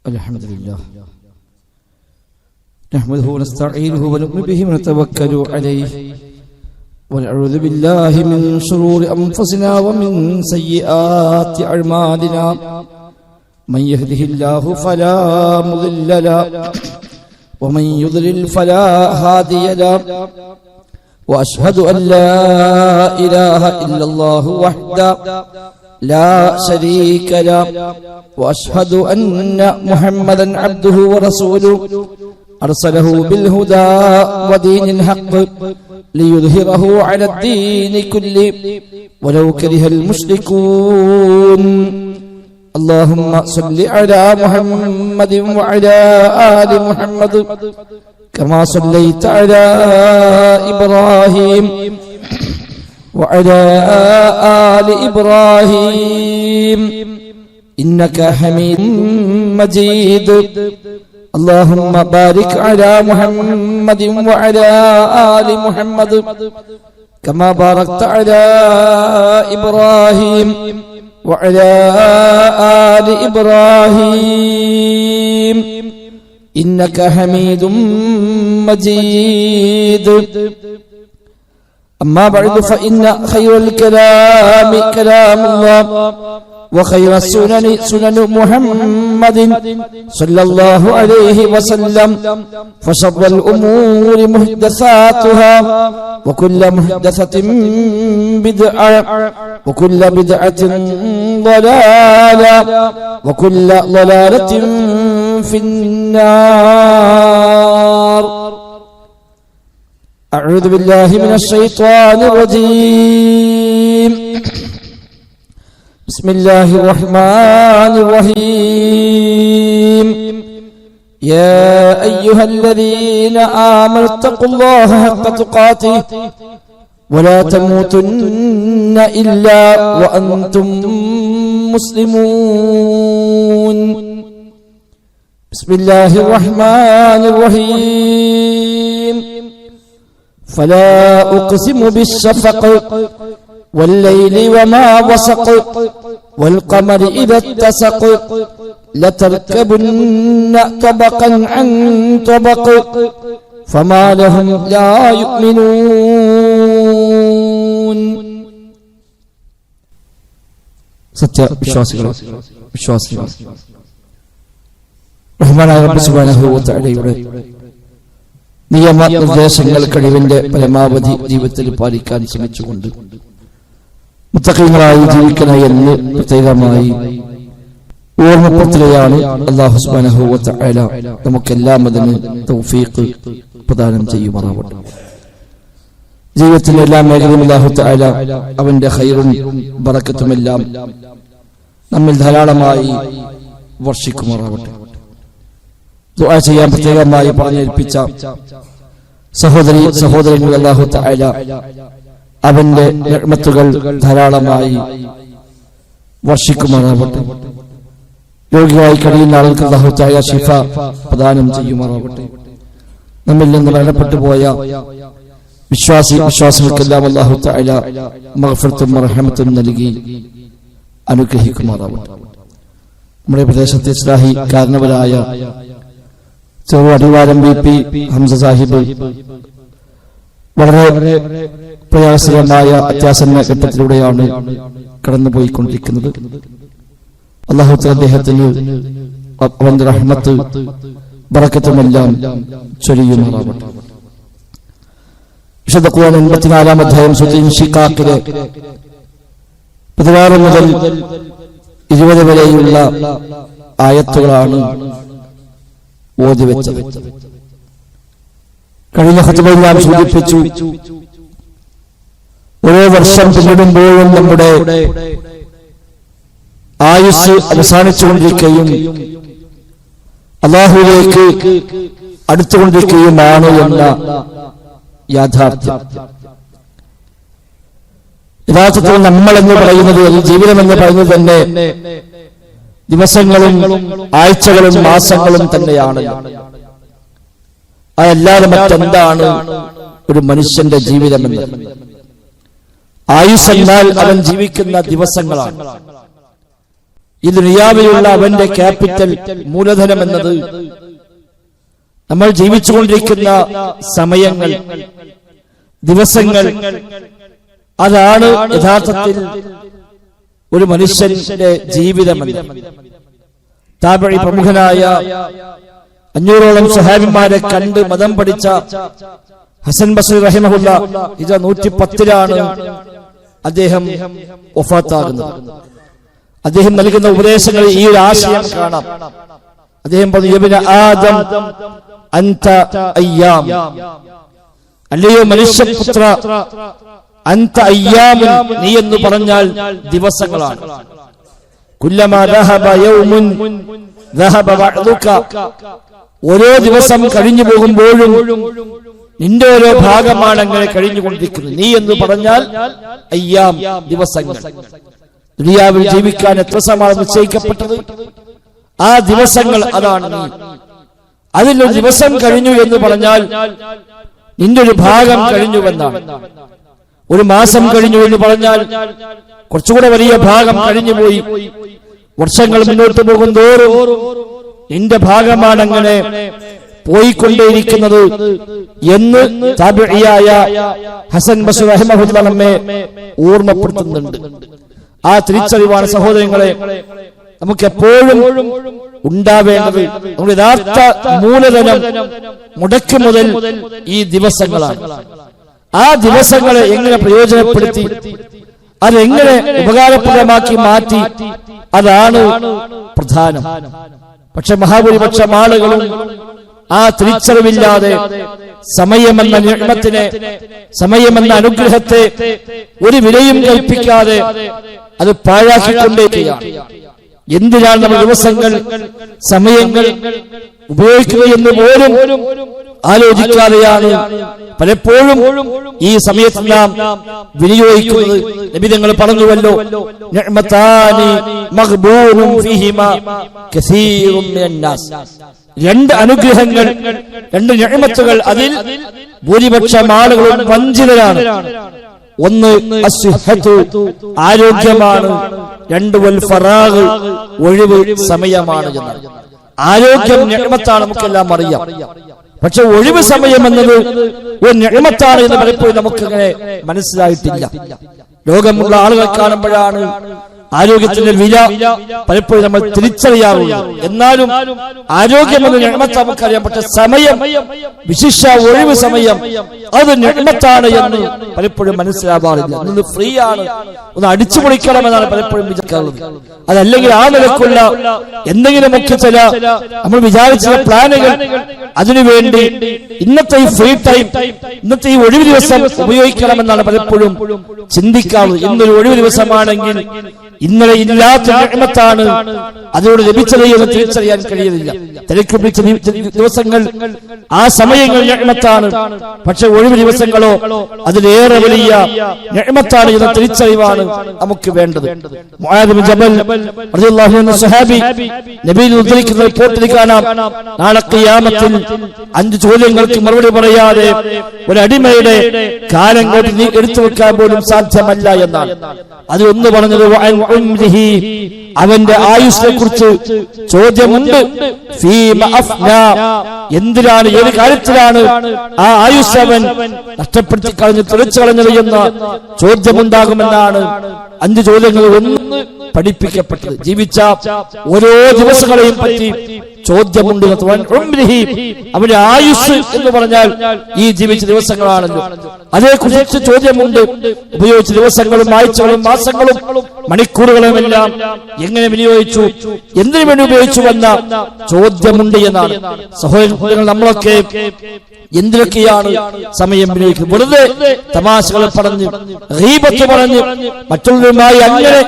الحمد لله نحمده ونستعينه ونؤمن به ونتوكل عليه ونعوذ بالله من شرور أنفسنا ومن سيئات أعمالنا من يهده الله فلا مضل له ومن يضلل فلا هادي له وأشهد أن لا إله إلا الله وحده لا شريك له وأشهد أن محمدا عبده ورسوله أرسله بالهدى ودين الحق ليظهره على الدين كله ولو كره المشركون اللهم صل على محمد وعلى آل محمد كما صليت على إبراهيم وعلى آل إبراهيم إنك حميد مجيد اللهم بارك على محمد وعلى آل محمد كما باركت على إبراهيم وعلى آل إبراهيم إنك حميد مجيد أما بعد فإن خير الكلام كلام الله وخير السنن سنن محمد صلى الله عليه وسلم فشر الأمور محدثاتها وكل محدثة بدعة وكل بدعة ضلالة وكل ضلالة في النار أعوذ بالله من الشيطان الرجيم بسم الله الرحمن الرحيم يا أيها الذين آمنوا اتقوا الله حق تقاته ولا تموتن إلا وأنتم مسلمون بسم الله الرحمن الرحيم فلا أقسم بالشفق والليل وما وسق والقمر إذا اتسق لتركبن طبقا عن طبق فما لهم لا يؤمنون സത്യ വിശ്വാസികൾ റഹ്മാനായ റബ്ബ് സുബ്ഹാനഹു വ തആലയുടെ നിയമനിർദ്ദേശങ്ങൾ കഴിവിന്റെ പരമാവധി ജീവിതത്തിൽ പാലിക്കാൻ ശ്രമിച്ചുകൊണ്ട് മുത്തഖീങ്ങളായി ജീവിക്കണം എന്ന് പ്രത്യേകമായി ഓർമ്മപ്പെടുത്തുകയാണ്. അല്ലാഹു സുബ്ഹാനഹു വ തആല നമുക്കെല്ലാം അതിന് തൗഫീഖ് പ്രദാനം ചെയ്യുമാറാവട്ടെ. ജീവിതത്തിലെ എല്ലാ മേഖലയിലും അല്ലാഹു തആല അവന്റെ ഖൈറും ബറക്കത്തുമെല്ലാം നമ്മിൽ ധാരാളമായി വർഷിക്കുമാറാവട്ടെ. ദുആ ചെയ്യാൻ പ്രത്യേകമായി പറഞ്ഞേൽപ്പിച്ച സഹോദരങ്ങൾ അല്ലാഹു തആല അവന്റെ നിഅ്മത്തുകൾ ധാരാളമായി വർഷിക്കുമാറാവട്ടെ. രോഗിയായി കഴിയുന്ന ആളുകൾക്ക് അല്ലാഹു തആല ശിഫ പ്രദാനം ചെയ്യുമാറാവട്ടെ. നമ്മിൽ നിന്ന് മരണപ്പെട്ടു പോയ വിശ്വാസികൾക്കെല്ലാം അല്ലാഹു തആല മഗ്ഫിറത്തും റഹ്മത്തും നൽകി അനുഗ്രഹിക്കുമാറാവട്ടെ. നമ്മുടെ പ്രദേശത്തെ ഇസ്ലാഹി കാരണവരായ അടിവാരം BP ഹംസ സാഹിബ് വളരെ പ്രയാസകരമായ അത്യാസന്ന ഘട്ടത്തിലൂടെയാണ് കടന്നുപോയിക്കൊണ്ടിരിക്കുന്നത്. അല്ലാഹു തആല അദ്ദേഹത്തിന് അവന്റെ റഹ്മത്ത് ബറക്കത്തുമെല്ലാം ചൊരിയുമാറാവട്ടെ. വിശുദ്ധ ഖുർആൻ 84-ാം അധ്യായം സൂറത്തുൽ ഇൻശിഖാഖിലെ 16 മുതൽ 20 വരെയുള്ള ആയത്തുകളാണ് ഓതിവെച്ചത്. കഴിഞ്ഞ ഖുതുബയിൽ നാം സൂചിപ്പിച്ചു, ഓരോ വർഷം പിന്നിടുമ്പോഴും നമ്മുടെ ആയുസ് അവസാനിച്ചുകൊണ്ടിരിക്കുകയും അല്ലാഹുവിലേക്ക് അടുത്തുകൊണ്ടിരിക്കുകയുമാണ് എന്ന യാഥാർത്ഥ്യം. യഥാർത്ഥത്തിൽ നമ്മൾ എന്ന് പറയുന്നത്, ജീവിതം എന്ന് പറയുന്നത് തന്നെ ദിവസങ്ങളും ആഴ്ചകളും മാസങ്ങളും തന്നെയാണ്. അതല്ലാതെ മറ്റെന്താണ് ഒരു മനുഷ്യന്റെ ജീവിതമെന്ന്? ആയുസ് എന്നാൽ അവൻ ജീവിക്കുന്ന ദിവസങ്ങളാണ്. ഈ ദുനിയാവിലുള്ള അവന്റെ ക്യാപിറ്റൽ, മൂലധനം എന്നത് നമ്മൾ ജീവിച്ചുകൊണ്ടിരിക്കുന്ന സമയങ്ങൾ, ദിവസങ്ങൾ. അതാണ് യഥാർത്ഥത്തിൽ ഒരു മനുഷ്യന്റെ ജീവിതമെന്ന്. താബഈ പ്രമുഖനായ 500ഓളം സ്വഹാബിമാരെ കണ്ട് മതം പഠിച്ച ഹസൻ ബസ്രി റഹിമഹുല്ല 110-ലാണ് അദ്ദേഹം വഫാത്താകുന്നത്. അദ്ദേഹം നൽകുന്ന ഉപദേശങ്ങളിൽ ഈ ഒരു ആശയം കാണാം. അദ്ദേഹം പറഞ്ഞു, യബ്ന ആദം അൻത അയ്യാം, അല്ലയോ മനുഷ്യപുത്ര, അൻത അയ്യാമുൻ, നീ എന്ന് പറഞ്ഞാൽ ദിവസങ്ങളാണ്. കുല്ലമാ ദഹബ യൗമുൻ ദഹബ ബഅദുക, ഓരോ ദിവസം കഴിഞ്ഞു പോകുമ്പോഴും നിന്റെ ഓരോ ഭാഗമാണ് അങ്ങനെ കഴിഞ്ഞുകൊണ്ടിരിക്കുന്നത്. നീ എന്ന് പറഞ്ഞാൽ അയ്യാം, ദിവസങ്ങൾ. ദുനിയാവിൽ ജീവിക്കാൻ എത്ര സമയം നിശ്ചയിക്കപ്പെട്ടത്, ആ ദിവസങ്ങൾ അതാണ് നീ. അതിലൊരു ദിവസം കഴിഞ്ഞു എന്ന് പറഞ്ഞാൽ നിന്റെ ഒരു ഭാഗം കഴിഞ്ഞുവെന്നാണ്. ഒരു മാസം കഴിഞ്ഞു എന്ന് പറഞ്ഞാൽ കുറച്ചുകൂടെ വലിയ ഭാഗം കഴിഞ്ഞുപോയി. വർഷങ്ങൾ മുന്നോട്ട് പോകും തോറും നിന്റെ ഭാഗമാണ് അങ്ങനെ പോയിക്കൊണ്ടേയിരിക്കുന്നത് എന്ന് താബിഈയായ ഹസൻ ബസ്രി റഹിമഹുല്ലാഹ് നമ്മെ ഓർമ്മപ്പെടുത്തുന്നുണ്ട്. ആ തിരിച്ചറിവാണ് സഹോദരങ്ങളെ നമുക്ക് എപ്പോഴും ഉണ്ടാവേണ്ടത്. നമ്മുടെ യഥാർത്ഥ മൂലധനം മുടക്ക് മുതൽ ഈ ദിവസങ്ങളാണ്. ആ ദിവസങ്ങളെ എങ്ങനെ പ്രയോജനപ്പെടുത്തി, അതെങ്ങനെ ഉപകാരപ്രദമാക്കി മാറ്റി, അതാണ് പ്രധാനം. പക്ഷെ മഹാഭൂരിപക്ഷം ആളുകളും ആ തിരിച്ചറിവില്ലാതെ സമയമെന്ന നിഅമത്തിനെ, സമയമെന്ന അനുഗ്രഹത്തെ ഒരു വിലയും കൽപ്പിക്കാതെ അത് പാഴാക്കിക്കൊണ്ടേയിരിക്കുകയാണ്. എന്തിനാണ് നമ്മൾ ദിവസങ്ങൾ, സമയങ്ങൾ ഉപയോഗിക്കുകയെന്ന് പോലും ആലോചിക്കാതെയാണ് പലപ്പോഴും ഈ സമയത്ത് നാം വിനിയോഗിക്കുന്നത്. നബി തങ്ങൾ പറഞ്ഞുവല്ലോ, നിഅമതാനി മഗ്ബൂനും ഫീഹിമാ കസീറും മിനന്നാസ്, രണ്ട് അനുഗ്രഹങ്ങൾ, രണ്ട് നിഅമത്തുകൾ, അതിൽ ഭൂരിപക്ഷം ആളുകളും വഞ്ചിതരാണ്. ഒന്ന് അസ്ഹത്തു, ആരോഗ്യമാണ്. രണ്ട് വൽ ഫറാഗ്, ഒഴിവ് സമയമാണ് എന്നാണ്. ആരോഗ്യം നിഅമത്താണ്, നമുക്കെല്ലാം അറിയാം. പക്ഷെ ഒഴിവ് സമയം എന്നത് ഒരു നിഅമത്താണ് എന്ന് പലപ്പോഴും നമുക്കങ്ങനെ മനസ്സിലായിട്ടില്ല. രോഗമുള്ള ആളുകൾ കാണുമ്പോഴാണ് ആരോഗ്യത്തിന്റെ വില പലപ്പോഴും നമ്മൾ തിരിച്ചറിയാറുള്ളൂ. എന്നാലും ആരോഗ്യം എന്ന നിഅമത്ത് നമുക്കറിയാം. പക്ഷെ സമയം, വിശിഷ്ട ഒഴിവ് സമയം, അത് നിഅമത്താണ് എന്ന് പലപ്പോഴും മനസ്സിലാവാറില്ല. ഒന്ന് ഫ്രീ ആണ്, ഒന്ന് അടിച്ചു പൊളിക്കണമെന്നാണ് പലപ്പോഴും വിചാരിക്കാറുള്ളത്. അതല്ലെങ്കിൽ ആ നിലക്കുള്ള എന്തെങ്കിലുമൊക്കെ ചില നമ്മൾ വിചാരിച്ച പ്ലാനുകൾ അതിനുവേണ്ടി ഇന്നത്തെ ഈ ഫ്രീ ടൈം, ഇന്നത്തെ ഈ ഒഴിവ് ദിവസം ഉപയോഗിക്കണമെന്നാണ് പലപ്പോഴും ചിന്തിക്കാറുള്ളത്. ഇന്നൊരു ഒഴിവ് ദിവസമാണെങ്കിൽ ഇന്നലെ ഇല്ലാത്ത നിഅമത്താണ് അതിലൂടെ ലഭിച്ചത് എന്ന് തിരിച്ചറിയാൻ കഴിയുന്നില്ല. തിരക്ക് പിടിച്ച ദിവസങ്ങൾ, ആ സമയങ്ങൾ നിഅമത്താണ്. പക്ഷെ ഒഴിവ് ദിവസങ്ങളോ അതിലേറെ വലിയ നിഅമത്താണ് എന്ന തിരിച്ചറിവാണ് നമുക്ക് വേണ്ടത്. മുആദ് ബിൻ ജബൽ റളിയല്ലാഹു അൻഹു സ്വഹാബി നബിയിൽ ഉദ്ധരിക്കുന്ന റിപ്പോർട്ടിൽ കാണാം, നാളെ ഖിയാമത്തിൽ 5 ചോദ്യങ്ങൾക്ക് മറുപടി പറയാതെ ഒരു അടിമയുടെ കാലം കൊണ്ട് നീ എടുത്തു വെക്കാൻ പോലും സാധ്യമല്ല എന്നാണ്. അത് ഒന്ന് പറഞ്ഞത് അവന്റെ ആയുസ്സിനെ കുറിച്ച് ചോദ്യമുണ്ട്. എന്തിനാണ്, ഏത് കാര്യത്തിലാണ് ആ ആയുസ് അവൻ നഷ്ടപ്പെടുത്തി കളഞ്ഞു, തുലച്ചു കളഞ്ഞത് എന്ന ചോദ്യമുണ്ടാകുമെന്നാണ് 5 ചോദ്യങ്ങൾ ഒന്ന് പഠിപ്പിക്കപ്പെട്ടത്. ജീവിച്ച ഓരോ ദിവസങ്ങളെയും പറ്റി ചോദ്യമുണ്ട്. അവന്റെ ആയുസ് എന്ന് പറഞ്ഞാൽ ഈ ജീവിച്ച ദിവസങ്ങളാണല്ലോ, അതേക്കുറിച്ച് ചോദ്യമുണ്ട്. ഉപയോഗിച്ച ദിവസങ്ങളും ആഴ്ചകളും മാസങ്ങളും മണിക്കൂറുകളും എല്ലാം എങ്ങനെ വിനിയോഗിച്ചു, എന്തിനു വേണ്ടി ഉപയോഗിച്ചു എന്ന ചോദ്യമുണ്ട് എന്നാണ്. സഹോദരങ്ങൾ, നമ്മളൊക്കെ എന്തിനൊക്കെയാണ് സമയം വിനിയോഗിക്കുന്നത്? വെറുതെ തമാശകൾ പറഞ്ഞ്, ഗീബത്ത് പറഞ്ഞ്, മറ്റുള്ളവരുമായി അങ്ങനെ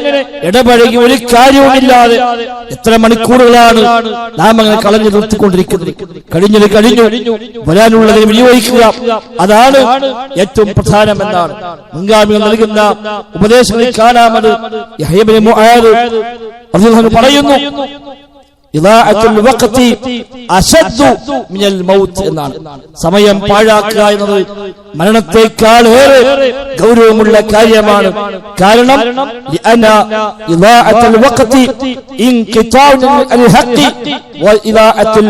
ഇടപഴകി ഒരു കാര്യവുമില്ലാതെ എത്ര മണിക്കൂറുകളാണ് നാം അങ്ങനെ കളഞ്ഞു നിർത്തിക്കൊണ്ടിരിക്കുന്നത്. കഴിഞ്ഞത് കഴിഞ്ഞു, വരാനുള്ളതിനെ വിനിയോഗിക്കുക, അതാണ് ഏറ്റവും പ്രധാനമെന്നാണ് മുൻഗാമികൾ നൽകുന്ന ഉപദേശങ്ങളിൽ കാണാമത്. യഹ്യ ഇബ്നു മുആദ് റളിയല്ലാഹു അൻഹു പറയുന്നു, ഇദാഅത്തുൽ വഖതി അശദ്ദു മിനൽ മൗത്ത് എന്നാണ്. സമയം പാഴാക്കുക എന്നത് മരണത്തെക്കാൾ ഏറെ ഗൗരവമുള്ള കാര്യമാണ്. കാരണം ലിഅന ഇദാഅത്തുൽ വഖതി ഇൻഖിതാഉ അൽ ഹഖി വ ഇദാഅത്തുൽ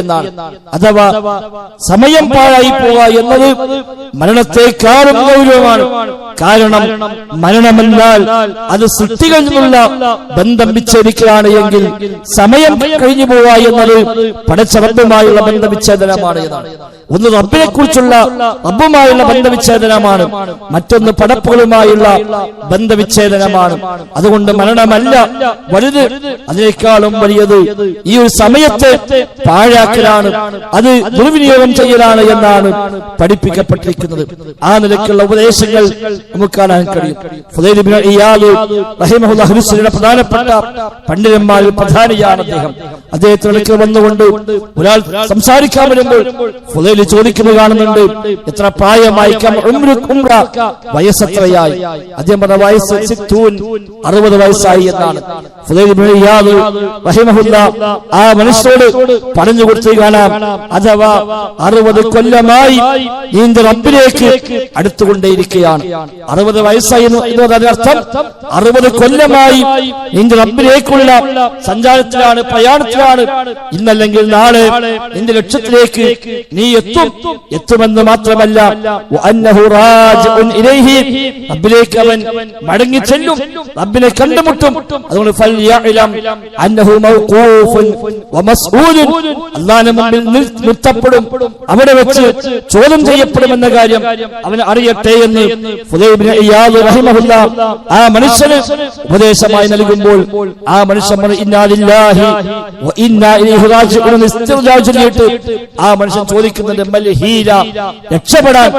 എന്നാണ്. അഥവാ സമയം പാഴായി പോവുക എന്നത് മരണത്തെക്കാളും ഗൗരവമാണ്. കാരണം മരണമെന്നാൽ അത് സൃഷ്ടികളിൽ നിന്നുള്ള ബന്ധം വിച്ഛേദിക്കുകയാണ് എങ്കിൽ സമയം കഴിഞ്ഞു പോവുക എന്നത് പടച്ച റബ്ബുമായുള്ള ബന്ധവിച്ഛേദനമാണ് എന്നാണ്. ഒന്ന് റബ്ബിനെ കുറിച്ചുള്ള റബ്ബുമായുള്ള ബന്ധവിച്ഛേദനമാണ്, മറ്റൊന്ന് പടപ്പുകളുമായുള്ള ബന്ധവിച്ഛേദനമാണ്. അതുകൊണ്ട് മരണമല്ല വലുത്, അതിനേക്കാളും വലിയത് ഈ ഒരു സമയത്തെ പാഴാക്കലാണ്, അത് ദുർവിനിയോഗം ചെയ്യലാണ് എന്നാണ് പഠിപ്പിക്കപ്പെട്ടിരിക്കുന്നത്. ആ നിലയ്ക്കുള്ള ഉപദേശങ്ങൾ നമുക്ക് കാണാൻ കഴിയും. ഫുദൈൽ ഇബ്നു ഇയാദ് റഹിമഹുല്ലാഹു ഹുസ്സയുടെ പ്രധാനപ്പെട്ട പണ്ഡിതന്മാരിൽ പ്രധാനിയാണ് അദ്ദേഹം. അദ്ദേഹത്തിനടുക്കൽ വന്നുകൊണ്ട് ഒരാൾ സംസാരിക്കാൻ വരുമ്പോൾ ഫുദൈൽ ചോദിക്കുന്നത് കാണുന്നുണ്ട്, എത്ര പ്രായമായി, വയസ്സെത്രയായി? അദ്ദേഹം പറഞ്ഞ വയസ്സ് 60 വയസ്സായി എന്നാണ്. ഫുദൈൽ ഇബ്നു ഇയാദ് റഹിമഹുല്ലാഹ് ആ മനുഷ്യരോട് പറഞ്ഞു കൊടുത്തു കാണാം, അഥവാ 60 കൊല്ലമായി നിന്റെ റബ്ബിലേക്ക് അടുത്തുകൊണ്ടേയിരിക്കുകയാണ്. 60 വയസ്സായി എന്നതിനർത്ഥം 60 കൊല്ലമായി നിന്റെ റബ്ബിലേക്കുള്ള സഞ്ചാരത്തിലാണ്, പ്രയാണത്തിലാണ്. ഇന്നല്ലെങ്കിൽ നാളെ നിന്റെ ലക്ഷ്യത്തിലേക്ക് നീ എത്തുമെന്ന് മാത്രമല്ല, റബ്ബിലേക്ക് അവൻ മടങ്ങി ചെല്ലും, റബ്ബിനെ കണ്ടുമുട്ടും. അതുകൊണ്ട് അല്ലാഹുവിന്റെ മുമ്പിൽ നിർത്തപ്പെടും, അവിടെ വെച്ച് ചോദ്യം ചെയ്യപ്പെടുമെന്ന കാര്യം അവന് അറിയട്ടെ എന്ന് ഫുദൈൽ ഇബ്നു ഇയാദ് റഹിമഹുല്ലാഹ് ആ മനുഷ്യന് ഉപദേശമായി നൽകുമ്പോൾ ആ മനുഷ്യൻ ഇന്നാ ലില്ലാഹി വ ഇന്നാ ഇലൈഹി റാജിഊൻ ഇസ്തിർജാ ചൊല്ലിയിട്ട് ആ മനുഷ്യൻ ചോദിക്കുന്നുണ്ട്, മൽ ഹീല, രക്ഷപ്പെടാൻ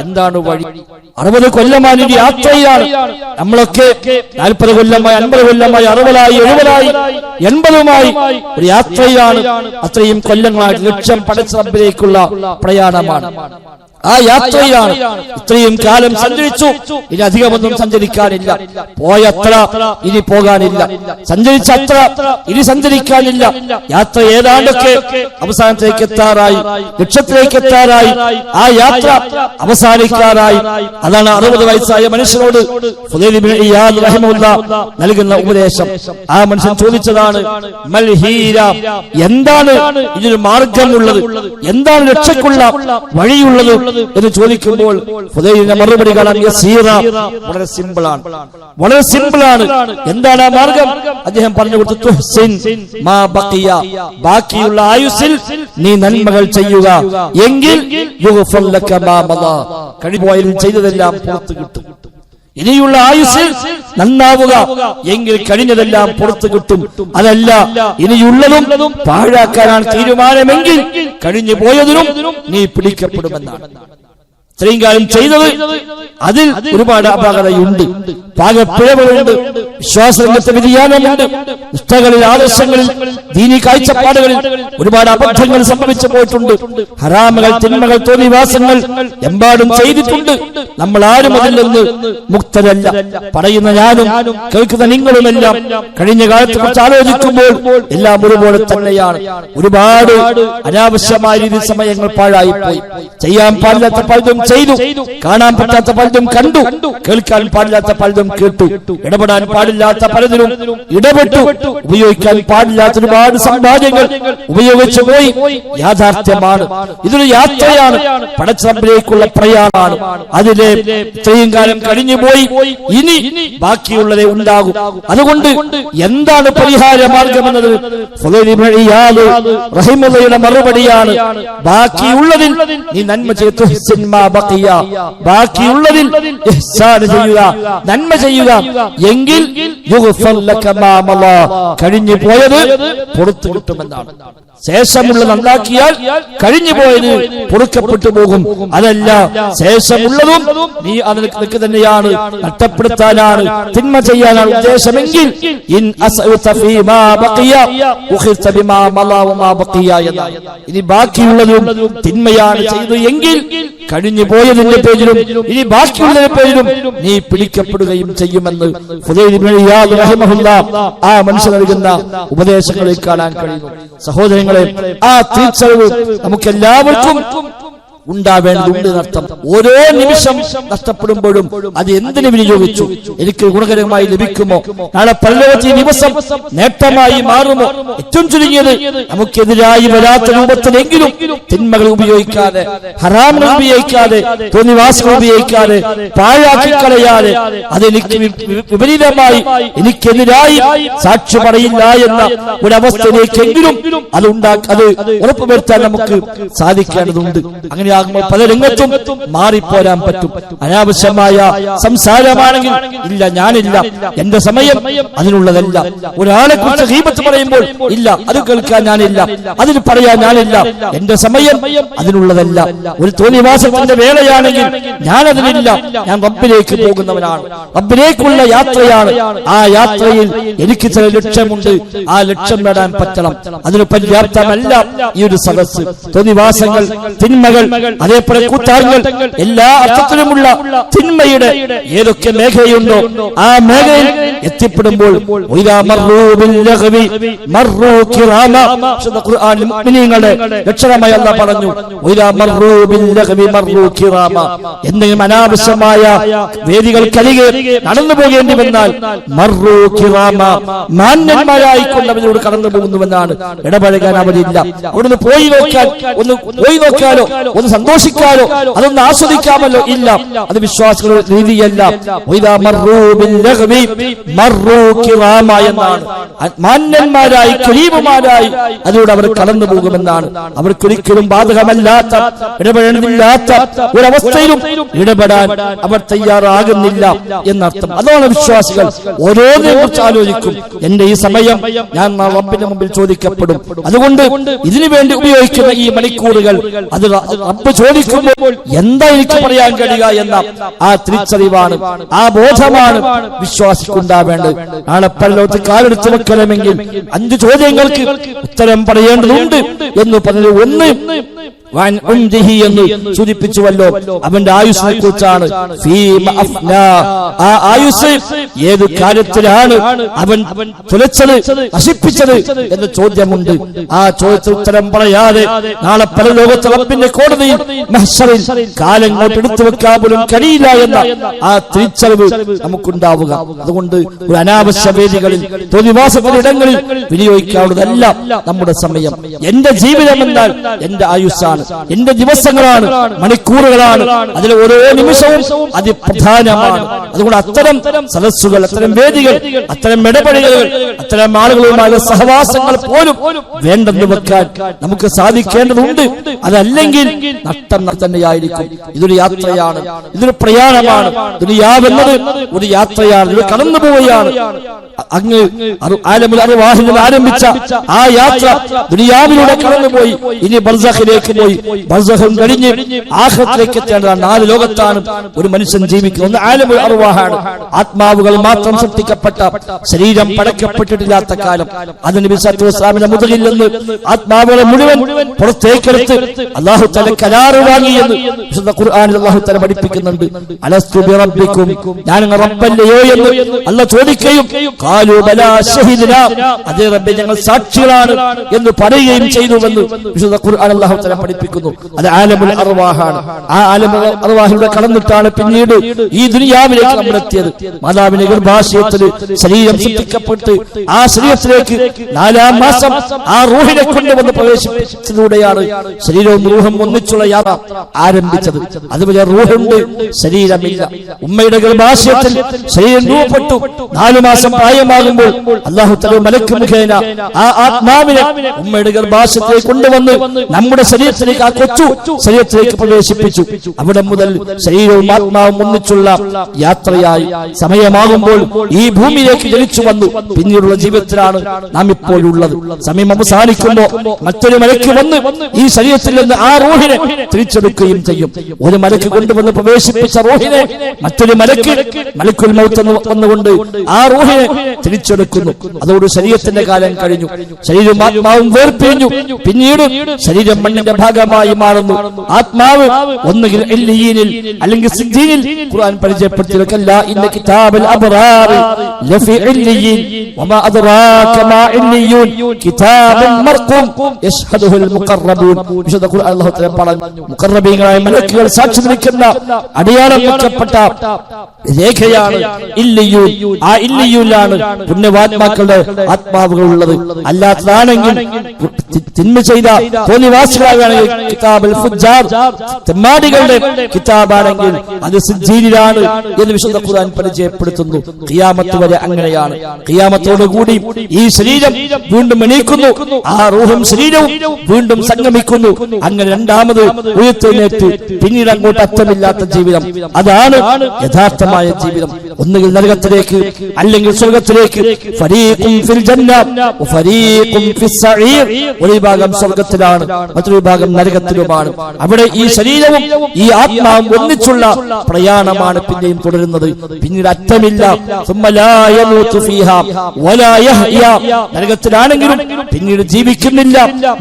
എന്താണ് വഴി? 60 കൊല്ലമായി യാത്രയിലാണ്. നമ്മളൊക്കെ 40 കൊല്ലമായി, 50 കൊല്ലമായി, 60ആയി, 70ആയി, 80മായി ഒരു യാത്രയിലാണ്. അത്രയും കൊല്ലങ്ങളായി ലക്ഷ്യം പടച്ച റബ്ബിലേക്കുള്ള പ്രയാണമാണ്. ആ യാത്രയിലാണ്. ഇത്രയും കാലം സഞ്ചരിച്ചു, ഇനി അധികമൊന്നും സഞ്ചരിക്കാനില്ല. പോയത്ര ഇനി പോകാനില്ല, സഞ്ചരിച്ചത്ര ഇനി സഞ്ചരിക്കാനില്ല. യാത്ര ഏതാണ്ടൊക്കെ അവസാനത്തേക്ക് എത്താറായി, ലക്ഷ്യത്തിലേക്ക് എത്താറായി, ആ യാത്ര അവസാനിക്കാറായി. അതാണ് 60 വയസ്സായ മനുഷ്യനോട് ഫുദൈൽ ഇബ്നു ഇയാദ് റഹിമഹുല്ലാഹ് നൽകുന്ന ഉപദേശം. ആ മനുഷ്യൻ ചോദിച്ചതാണ്, മൽ ഹീര, എന്താണ് ഇതിന് മാർഗമുള്ളത്, എന്താണ് രക്ഷയ്ക്കുള്ള വഴിയുള്ളത് എന്ന് ചോദിക്കുമ്പോൾ ഫുദൈലിന്റെ മറുപടി കാണാൻ യസീറ, വളരെ സിമ്പിളാണ്, വളരെ സിമ്പിളാണ്. എന്താണ് ആ മാർഗം? അദ്ദേഹം പറഞ്ഞു കൊടുത്തു, തുഹ്സിൻ മാ ബഖിയ, ബാക്കിയുള്ള ആയുസ്സിൽ നീ നന്മകൾ ചെയ്യുക, എങ്കിൽ യുഗ്ഫർ ലക മാ മദാ, കഴിഞ്ഞുപോയതിൽ ചെയ്തതെല്ലാം പുറത്തു കിട്ടും. ഇനിയുള്ള ആയുസ്സിൽ നന്നാവുക, എങ്കിൽ കഴിഞ്ഞതെല്ലാം പുറത്തു കിട്ടും. അതല്ല ഇനിയുള്ളതും പാഴാക്കാനാണ് തീരുമാനമെങ്കിൽ കഴിഞ്ഞു പോയതിനും നീ പിടിക്കപ്പെടുമെന്നാണ്. ഇത്രയും കാലം ചെയ്തത് അതിൽ ഒരുപാട് അപകടമുണ്ട്, പാകപ്പിഴവുകളുണ്ട്, വിശ്വാസരംഗത്തെ വ്യതിയാനമുണ്ട്, നിഷ്ഠകളിൽ, ആദർശങ്ങളിൽ, ദീനി കാഴ്ചപ്പാടുകളിൽ ഒരുപാട് അബദ്ധങ്ങൾ സംഭവിച്ചു പോയിട്ടുണ്ട്. ഹറാമുകൾ, തിന്മകൾ, തോന്നിവാസങ്ങൾ എമ്പാടും ചെയ്തിട്ടുണ്ട്. നമ്മൾ ആരും അതിൽ നിന്ന് മുക്തരല്ല. പറയുന്ന ഞാനും കേൾക്കുന്ന നിങ്ങളുമെല്ലാം കഴിഞ്ഞ കാലത്തെ കുറിച്ച് ആലോചിക്കുമ്പോൾ എല്ലാം ഒരുപോലെ തന്നെയാണ്. ഒരുപാട് അനാവശ്യമായ രീതിയിൽ സമയങ്ങൾ പാഴായി പോയി. ചെയ്യാൻ പാടില്ലാത്ത പലതും ചെയ്തു, കാണാൻ പറ്റാത്ത പലതും കണ്ടു, കേൾക്കാൻ പാടില്ലാത്ത പലതും കേട്ടു, ഇടപെടാൻ പാടില്ലാത്ത പലതിലും ഇടപെട്ടു, ഉപയോഗിക്കാൻ പാടില്ലാത്ത ഒരുപാട് സമ്പാദ്യങ്ങൾ ഉപയോഗിച്ചു പോയി. യാഥാർത്ഥ്യമാണ്, ഇതൊരു യാത്രയാണ്, പടച്ച റബ്ബിലേക്കുള്ള പ്രയാണമാണ്. അതിലെ ഇത്രയും കാലം കഴിഞ്ഞുപോയി, ഇനി ബാക്കിയുള്ളതേ ഉണ്ടാകും. അതുകൊണ്ട് എന്താണ് പരിഹാര മാർഗമെന്നത് ഫുദൈൽ ഇബ്നു ഇയാദ് റഹിമഹുള്ളയുടെ മറുപടിയാണ്, ബാക്കിയുള്ളതിൽ നീ നന്മ ചെയ്തു, ബാക്കിയുള്ളതിൽ ഇഹ്സാൻ ചെയ്യുക, നന്മ ചെയ്യുക, എങ്കിൽ യുഗ്ഫർ ലക മാ മളാ, കഴിഞ്ഞു പോയത് പുറത്തു കിട്ടുമെന്നാണ്. ശേഷമുള്ള നന്നാക്കിയാൽ കഴിഞ്ഞു പോയത് പൊറുക്കപ്പെട്ടു പോകും. അതല്ല ശേഷമുള്ളതും നീ അതിലേക്ക് തന്നെയാണ്, നഷ്ടപ്പെടുത്താനാണ്, തിന്മ ചെയ്യാനാണ് ഉദ്ദേശമെങ്കിൽ ഇൻ അസ്അത ഫീമാ ബഖിയ ഉഖിർത ബിമാ മളാ വമാ ബഖിയ, ഇനി ബാക്കിയുള്ളതും തിന്മയാണ് ചെയ്തു എങ്കിൽ കഴിഞ്ഞു പോയതിന്റെ പേരിലും ഇനി ബാക്കിയുള്ളതിന്റെ പേരിലും നീ പിടിക്കപ്പെടുകയും ചെയ്യുമെന്ന് ഫുദൈൽ ഇബ്നു ഇയാദ് റഹിമഹുല്ലാഹ് ആ മനുഷ്യൻ നൽകുന്ന ഉപദേശങ്ങളിൽ കാണാൻ കഴിയുന്നു. സഹോദരങ്ങളെ, ആ തിരിച്ചറിവ് നമുക്കെല്ലാവർക്കും ഉണ്ടാവേണ്ടതുണ്ട് എന്നർത്ഥം. ഓരോ നിമിഷം നഷ്ടപ്പെടുമ്പോഴും അത് എന്തിനു വിനിയോഗിച്ചു, എനിക്ക് ഗുണകരമായി ലഭിക്കുമോ, നാളെ പരലോകത്തെ ദിവസം നേട്ടമായി മാറുമോ, ഏറ്റവും ചുരുങ്ങിയത് നമുക്കെതിരായി വരാത്ത രൂപത്തിലെങ്കിലും തിന്മകൾ ഉപയോഗിക്കാതെ, ഹറാമുകൾ ഉപയോഗിക്കാതെ, തോന്നിവാസങ്ങൾ ഉപയോഗിക്കാതെ, പാഴാക്കി കളയാതെ, അതെനിക്ക് വിപരീതമായി എനിക്കെതിരായി സാക്ഷി പറയില്ല എന്ന ഒരവസ്ഥയിലേക്കെങ്കിലും അത് ഉറപ്പുവരുത്താൻ നമുക്ക് സാധിക്കേണ്ടതുണ്ട്. അങ്ങനെ പല രംഗത്തും മാറിപ്പോരാൻ പറ്റും. അനാവശ്യമായ സംസാരമാണെങ്കിൽ ഇല്ല, ഞാനില്ല, എന്റെ സമയം അതിനുള്ളതല്ല. ഒരാളെ കുറിച്ച് ഗീബത്ത് പറയുമ്പോൾ ഇല്ല, അത് കേൾക്കാൻ ഞാനില്ല, അതിന് പറയാൻ ഞാനില്ല, എന്റെ സമയം അതിനുള്ളതല്ല. ഒരു തോന്നിവാസത്തിന്റെ വേളയാണെങ്കിൽ ഞാനതിനില്ല, ഞാൻ റബ്ബിലേക്ക് പോകുന്നവനാണ്, റബ്ബിലേക്കുള്ള യാത്രയാണ്. ആ യാത്രയിൽ എനിക്ക് ചില ലക്ഷ്യമുണ്ട്, ആ ലക്ഷ്യം നേടാൻ പറ്റണം. അതിന് പര്യാപ്തമല്ല ഈ ഒരു സദസ്സ്. തോന്നിവാസങ്ങൾ, തിന്മകൾ, അതേപോലെ കൂട്ടായ്മകൾ, എല്ലാ അർത്ഥത്തിലുമുള്ള തിന്മയുടെ ഏതൊക്കെ മേഖലയുണ്ടോ ആ മേഖലയിൽ എത്തിപ്പെടുമ്പോൾ ലക്ഷണമായി അല്ലാഹു പറഞ്ഞു, എന്തെങ്കിലും അനാവശ്യമായ വേദികൾക്കരികെ നടന്നു പോകേണ്ടി വന്നാൽ മാന്യന്മാരായിക്കൊണ്ടവരോട് കടന്നു പോകുന്നുവെന്നാണ്. ഇടപഴകാൻ അവരില്ല. അവിടുന്ന് പോയി നോക്കാലോ, ഒന്ന് സന്തോഷിക്കാലോ, അതൊന്ന് ആസ്വദിക്കാമല്ലോ, ഇല്ല, അത് വിശ്വാസികളുടെ രീതിയല്ല. എന്നാണ് മാന്യന്മാരായി, കരീമുമാരായി അതിലൂടെ അവർ കടന്നു പോകുമെന്നാണ്. അവർക്കൊരിക്കലും ബാധകമല്ലാത്ത, ഇടപെടേണ്ടതില്ലാത്ത ഒരവസ്ഥയിലും ഇടപെടാൻ അവർ തയ്യാറാകുന്നില്ല എന്നർത്ഥം. അതാണ് വിശ്വാസികൾ ഓരോന്നിനെ കുറിച്ച് ആലോചിക്കും. എന്റെ ഈ സമയം ഞാൻ റബ്ബിന്റെ മുമ്പിൽ ചോദിക്കപ്പെടും, അതുകൊണ്ട് ഇതിനു വേണ്ടി ഉപയോഗിക്കുന്ന ഈ മണിക്കൂറുകൾ അത് റബ്ബ് ചോദിക്കുമ്പോൾ എന്താ എനിക്ക് പറയാൻ കഴിയുക എന്ന ആ തിരിച്ചറിവാണ്, ആ ബോധമാണ് വിശ്വാസിക്കുണ്ടാവേണ്ടത്. നാളെ പരലോകത്ത് കാലെടുത്ത് വെക്കണമെങ്കിൽ 5 ചോദ്യങ്ങൾക്ക് ഉത്തരം പറയേണ്ടതുണ്ട് എന്ന് പറഞ്ഞു. ഒന്ന് എന്ന് സൂചിപ്പിച്ചുവല്ലോ, അവന്റെ ആയുസ്സിനെ കുറിച്ചാണ്. ആ ആയുസ് ഏത് കാര്യത്തിലാണ് അവൻ തുലച്ചത്, നശിപ്പിച്ചത് എന്ന ചോദ്യമുണ്ട്. ആ ചോദ്യത്തിന് ഉത്തരം പറയാതെ നാളെ പരലോകത്ത് റബ്ബിന്റെ കോടതിയിൽ മഹ്ശറിൽ കാലങ്ങോട്ട് എടുത്തു വെക്കാൻ പോലും കഴിയില്ല എന്ന ആ തിരിച്ചറിവ് നമുക്കുണ്ടാവുക. അതുകൊണ്ട് ഒരു അനാവശ്യ വേദികളിൽ, തോന്നിവാസങ്ങളിടങ്ങളിൽ വിനിയോഗിക്കാവുന്നതല്ല നമ്മുടെ സമയം. എന്റെ ജീവിതം എന്നാൽ എന്റെ ആയുസ്സാണ്, എന്റെ ദിവസങ്ങളാണ്, മണിക്കൂറുകളാണ്, അതിലെ ഓരോ നിമിഷവും അതിപ്രധാനമാണ്. അതുകൊണ്ട് അത്തരം സദസ്സുകൾ, അത്തരം വേദികൾ, അത്തരം ഇടപെടലുകൾ, അത്തരം ആളുകളുമായുള്ള സഹവാസങ്ങൾ പോലും വേണ്ടെന്ന് വെക്കാൻ നമുക്ക് സാധിക്കേണ്ടതുണ്ട്. അതല്ലെങ്കിൽ നഷ്ടം തന്നെയായിരിക്കും. ഇതൊരു യാത്രയാണ്, ഇതൊരു പ്രയാണമാണ്. ദുനിയാവെന്നത് ഒരു യാത്രയാണ്, ഇത് കടന്നു പോവുകയാണ്. അങ്ങ് ആലമുൽ അർവാഹിൽ ആരംഭിച്ച ആ യാത്ര ദുനിയാവിലൂടെ കടന്നുപോയി, ഇനി ബർസഖിലേക്ക് പോയി, ബർസഖും കഴിഞ്ഞ് ആഖിറത്തിലേക്ക് എത്തേണ്ടതാണ്. 4 ലോകത്താണ് ഒരു മനുഷ്യൻ ജീവിക്കുന്നത്. ഒന്ന് ആലമുൽ അർവാഹാണ്, ആത്മാവുകൾ മാത്രം സൃഷ്ടിക്കപ്പെട്ട, ശരീരം പടക്കപ്പെട്ടിട്ടില്ലാത്ത കാലം. അത് നബി സല്ലല്ലാഹു അലൈഹി വസല്ലമയുടെ മുതുകിൽ നിന്ന് ആത്മാവുകളെ മുഴുവൻ പുറത്തേക്കെടുത്ത് അല്ലാഹു തആല കരാർ വാങ്ങിയെന്ന് വിശുദ്ധ ഖുർആനിൽ അല്ലാഹു തആല പഠിപ്പിക്കുന്നുണ്ട്. അലസ്തു ബിറബ്ബിക്കും, ഞാൻ റബ്ബല്ലയോ എന്ന് അല്ലാഹു ചോദിക്കുകയും ഖാലൂ ബലാ ശഹീദനാ, അതേ റബ്ബേ ഞങ്ങൾ സാക്ഷികളാണ് എന്ന് പറയുകയും ചെയ്തുവെന്ന് വിശുദ്ധ ഖുർആൻ അല്ലാഹു തആല പഠിപ്പിക്കുന്നു. അത് ആലമുൽ അർവാഹാണ്. ആ ആലമുൽ അർവാഹിലൂടെ കടന്നിട്ടാണ് പിന്നീട് ഈ ദുനിയാവിലേക്ക് നമ്മൾ എത്തിയത്. മാതാവിന്റെ ഗർഭാശയത്തിൽ ശരീരം സൃഷ്ടിക്കപ്പെട്ട് ആ ശരീരത്തിലേക്ക് 4-ാം മാസം ആ റൂഹിനെ കൊണ്ടുവന്ന് പ്രവേശിപ്പിച്ചതിലൂടെയാണ് ശരീരവും റൂഹും ഒന്നിച്ചുള്ള യാത്ര ആരംഭിച്ചത്. അതുപോലെ റൂഹുണ്ട്, ശരീരമില്ല. ഉമ്മയുടെ ഗർഭാശയത്തിൽ ശരീരം രൂപപ്പെട്ടു. 4 മാസം പ്രായമാകുമ്പോൾ അല്ലാഹു തആല മലക്ക് മുഖേന ആ ആത്മാവിനെ ഉമ്മയുടെ ഗർഭാശയത്തിലേക്ക് കൊണ്ടുവന്ന് നമ്മുടെ ശരീരത്തിലേക്ക്, ആ കൊച്ചു ശരീരത്തിലേക്ക് പ്രവേശിപ്പിച്ചു. അവിടെ മുതൽ ശരീരവും ആത്മാവും ഒന്നിച്ചുള്ള യാത്രയായി. സമയമാകുമ്പോൾ ഈ ഭൂമിയിലേക്ക് ജനിച്ചു വന്നു. പിന്നീടുള്ള ജീവിതത്തിലാണ് നാം ഇപ്പോഴുള്ളത്. സമയം അവസാനിക്കുമ്പോൾ മറ്റൊരു മലക്ക് വന്ന് ഈ ശരീരത്തിൽ നിന്ന് ആ റൂഹിനെ തിരിച്ചെടുക്കുകയും ചെയ്യും. ഒരു മലക്ക് കൊണ്ടുവന്ന് പ്രവേശിപ്പിച്ച റൂഹിനെ മറ്റൊരു മലക്ക്, മലക്കുൽ മൗത്ത് വന്നുകൊണ്ട് ആ റൂഹിനെ തിരിച്ചെടുക്കുന്നു. അതോട് ശരീരത്തിന്റെ കാലം കഴിഞ്ഞു. ശരീരവും ആത്മാവും വേർപിരിഞ്ഞു. പിന്നീട് ശരീരം മണ്ണിന്റെ ഭാഗമായി മാറുന്നു. ആത്മാവ് ഒന്നുകിൽ ഇല്ലിയീനിൽ അല്ലെങ്കിൽ സിദ്ദീനിൽ. ഖുർആൻ പരിചയപ്പെടുത്തിയല്ല ഇന്ന കിതാബൽ അബ്റാർ ലഫി ഇല്ലിയീൻ വമാ അദ്റാക മാ ഇല്ലിയൂൻ കിതാബുൻ മർഖൂം യശ്ഹദുൽ മുഖറബൂൻ. വിശുദ്ധ ഖുർആൻ അല്ലാഹു തആല പറഞ്ഞു, മുഖറബീങ്ങളായ മലക്കുകൾ സാക്ഷി നിൽക്കുന്ന അടയാളം വെക്കപ്പെട്ട രേഖയാണ് ഇല്ലിയൂൻ. ആ ഇല്ലിയൂനിലാണ് പുണ്യവാത്മാക്കളുടെ ആത്മാവുകൾ ഉള്ളത്. അല്ലാത്തതാണെങ്കിൽ തിന്മ ചെയ്ത തോന്നിവാസികളാണെങ്കിൽ കിതാബുൽ ഫുജ്ജാർ തെമ്മാടികളുടെ കിതാബാണെങ്കിൽ അത് സിജ്ജീനിലാണ് എന്ന് വിശുദ്ധ ഖുർആൻ പരിചയപ്പെടുത്തുന്നു. ഖിയാമത്ത് വരെ അങ്ങനെയാണ്. ഖിയാമത്തോടുകൂടി ഈ ശരീരം വീണ്ടും എണീക്കുന്നു. ആ റൂഹും ശരീരവും വീണ്ടും സംഗമിക്കുന്നു. അങ്ങനെ രണ്ടാമത് ഉയർത്തെഴുന്നേറ്റ് പിന്നീട് അങ്ങോട്ട് അറ്റമില്ലാത്ത ജീവിതം. അതാണ് യഥാർത്ഥമായ ജീവിതം. ഒന്നുകിൽ നരകത്തിലേക്ക് അല്ലെങ്കിൽ സ്വർഗത്തിലേക്ക്. ഫരീഖുൻ ഫിൽ ജന്ന വഫരീഖുൻ ഫിസ് സഈർ. ഒരു ഭാഗം സ്വർഗത്തിലാണ്, മറ്റൊരു ഭാഗം നരകത്തിലുമാണ്. അവിടെ ഈ ശരീരവും ഈ ആത്മാവും ഒന്നിച്ചുള്ള പ്രയാണമാണ് പിന്നെയും തുടരുന്നത്. പിന്നീട് അറ്റമില്ല. സുമ്മ ലാ യമൂതു ഫീഹാ വലാ യഹ്യാ. നരകത്തിലാണെങ്കിലും പിന്നീട് ജീവിക്കുന്നില്ല,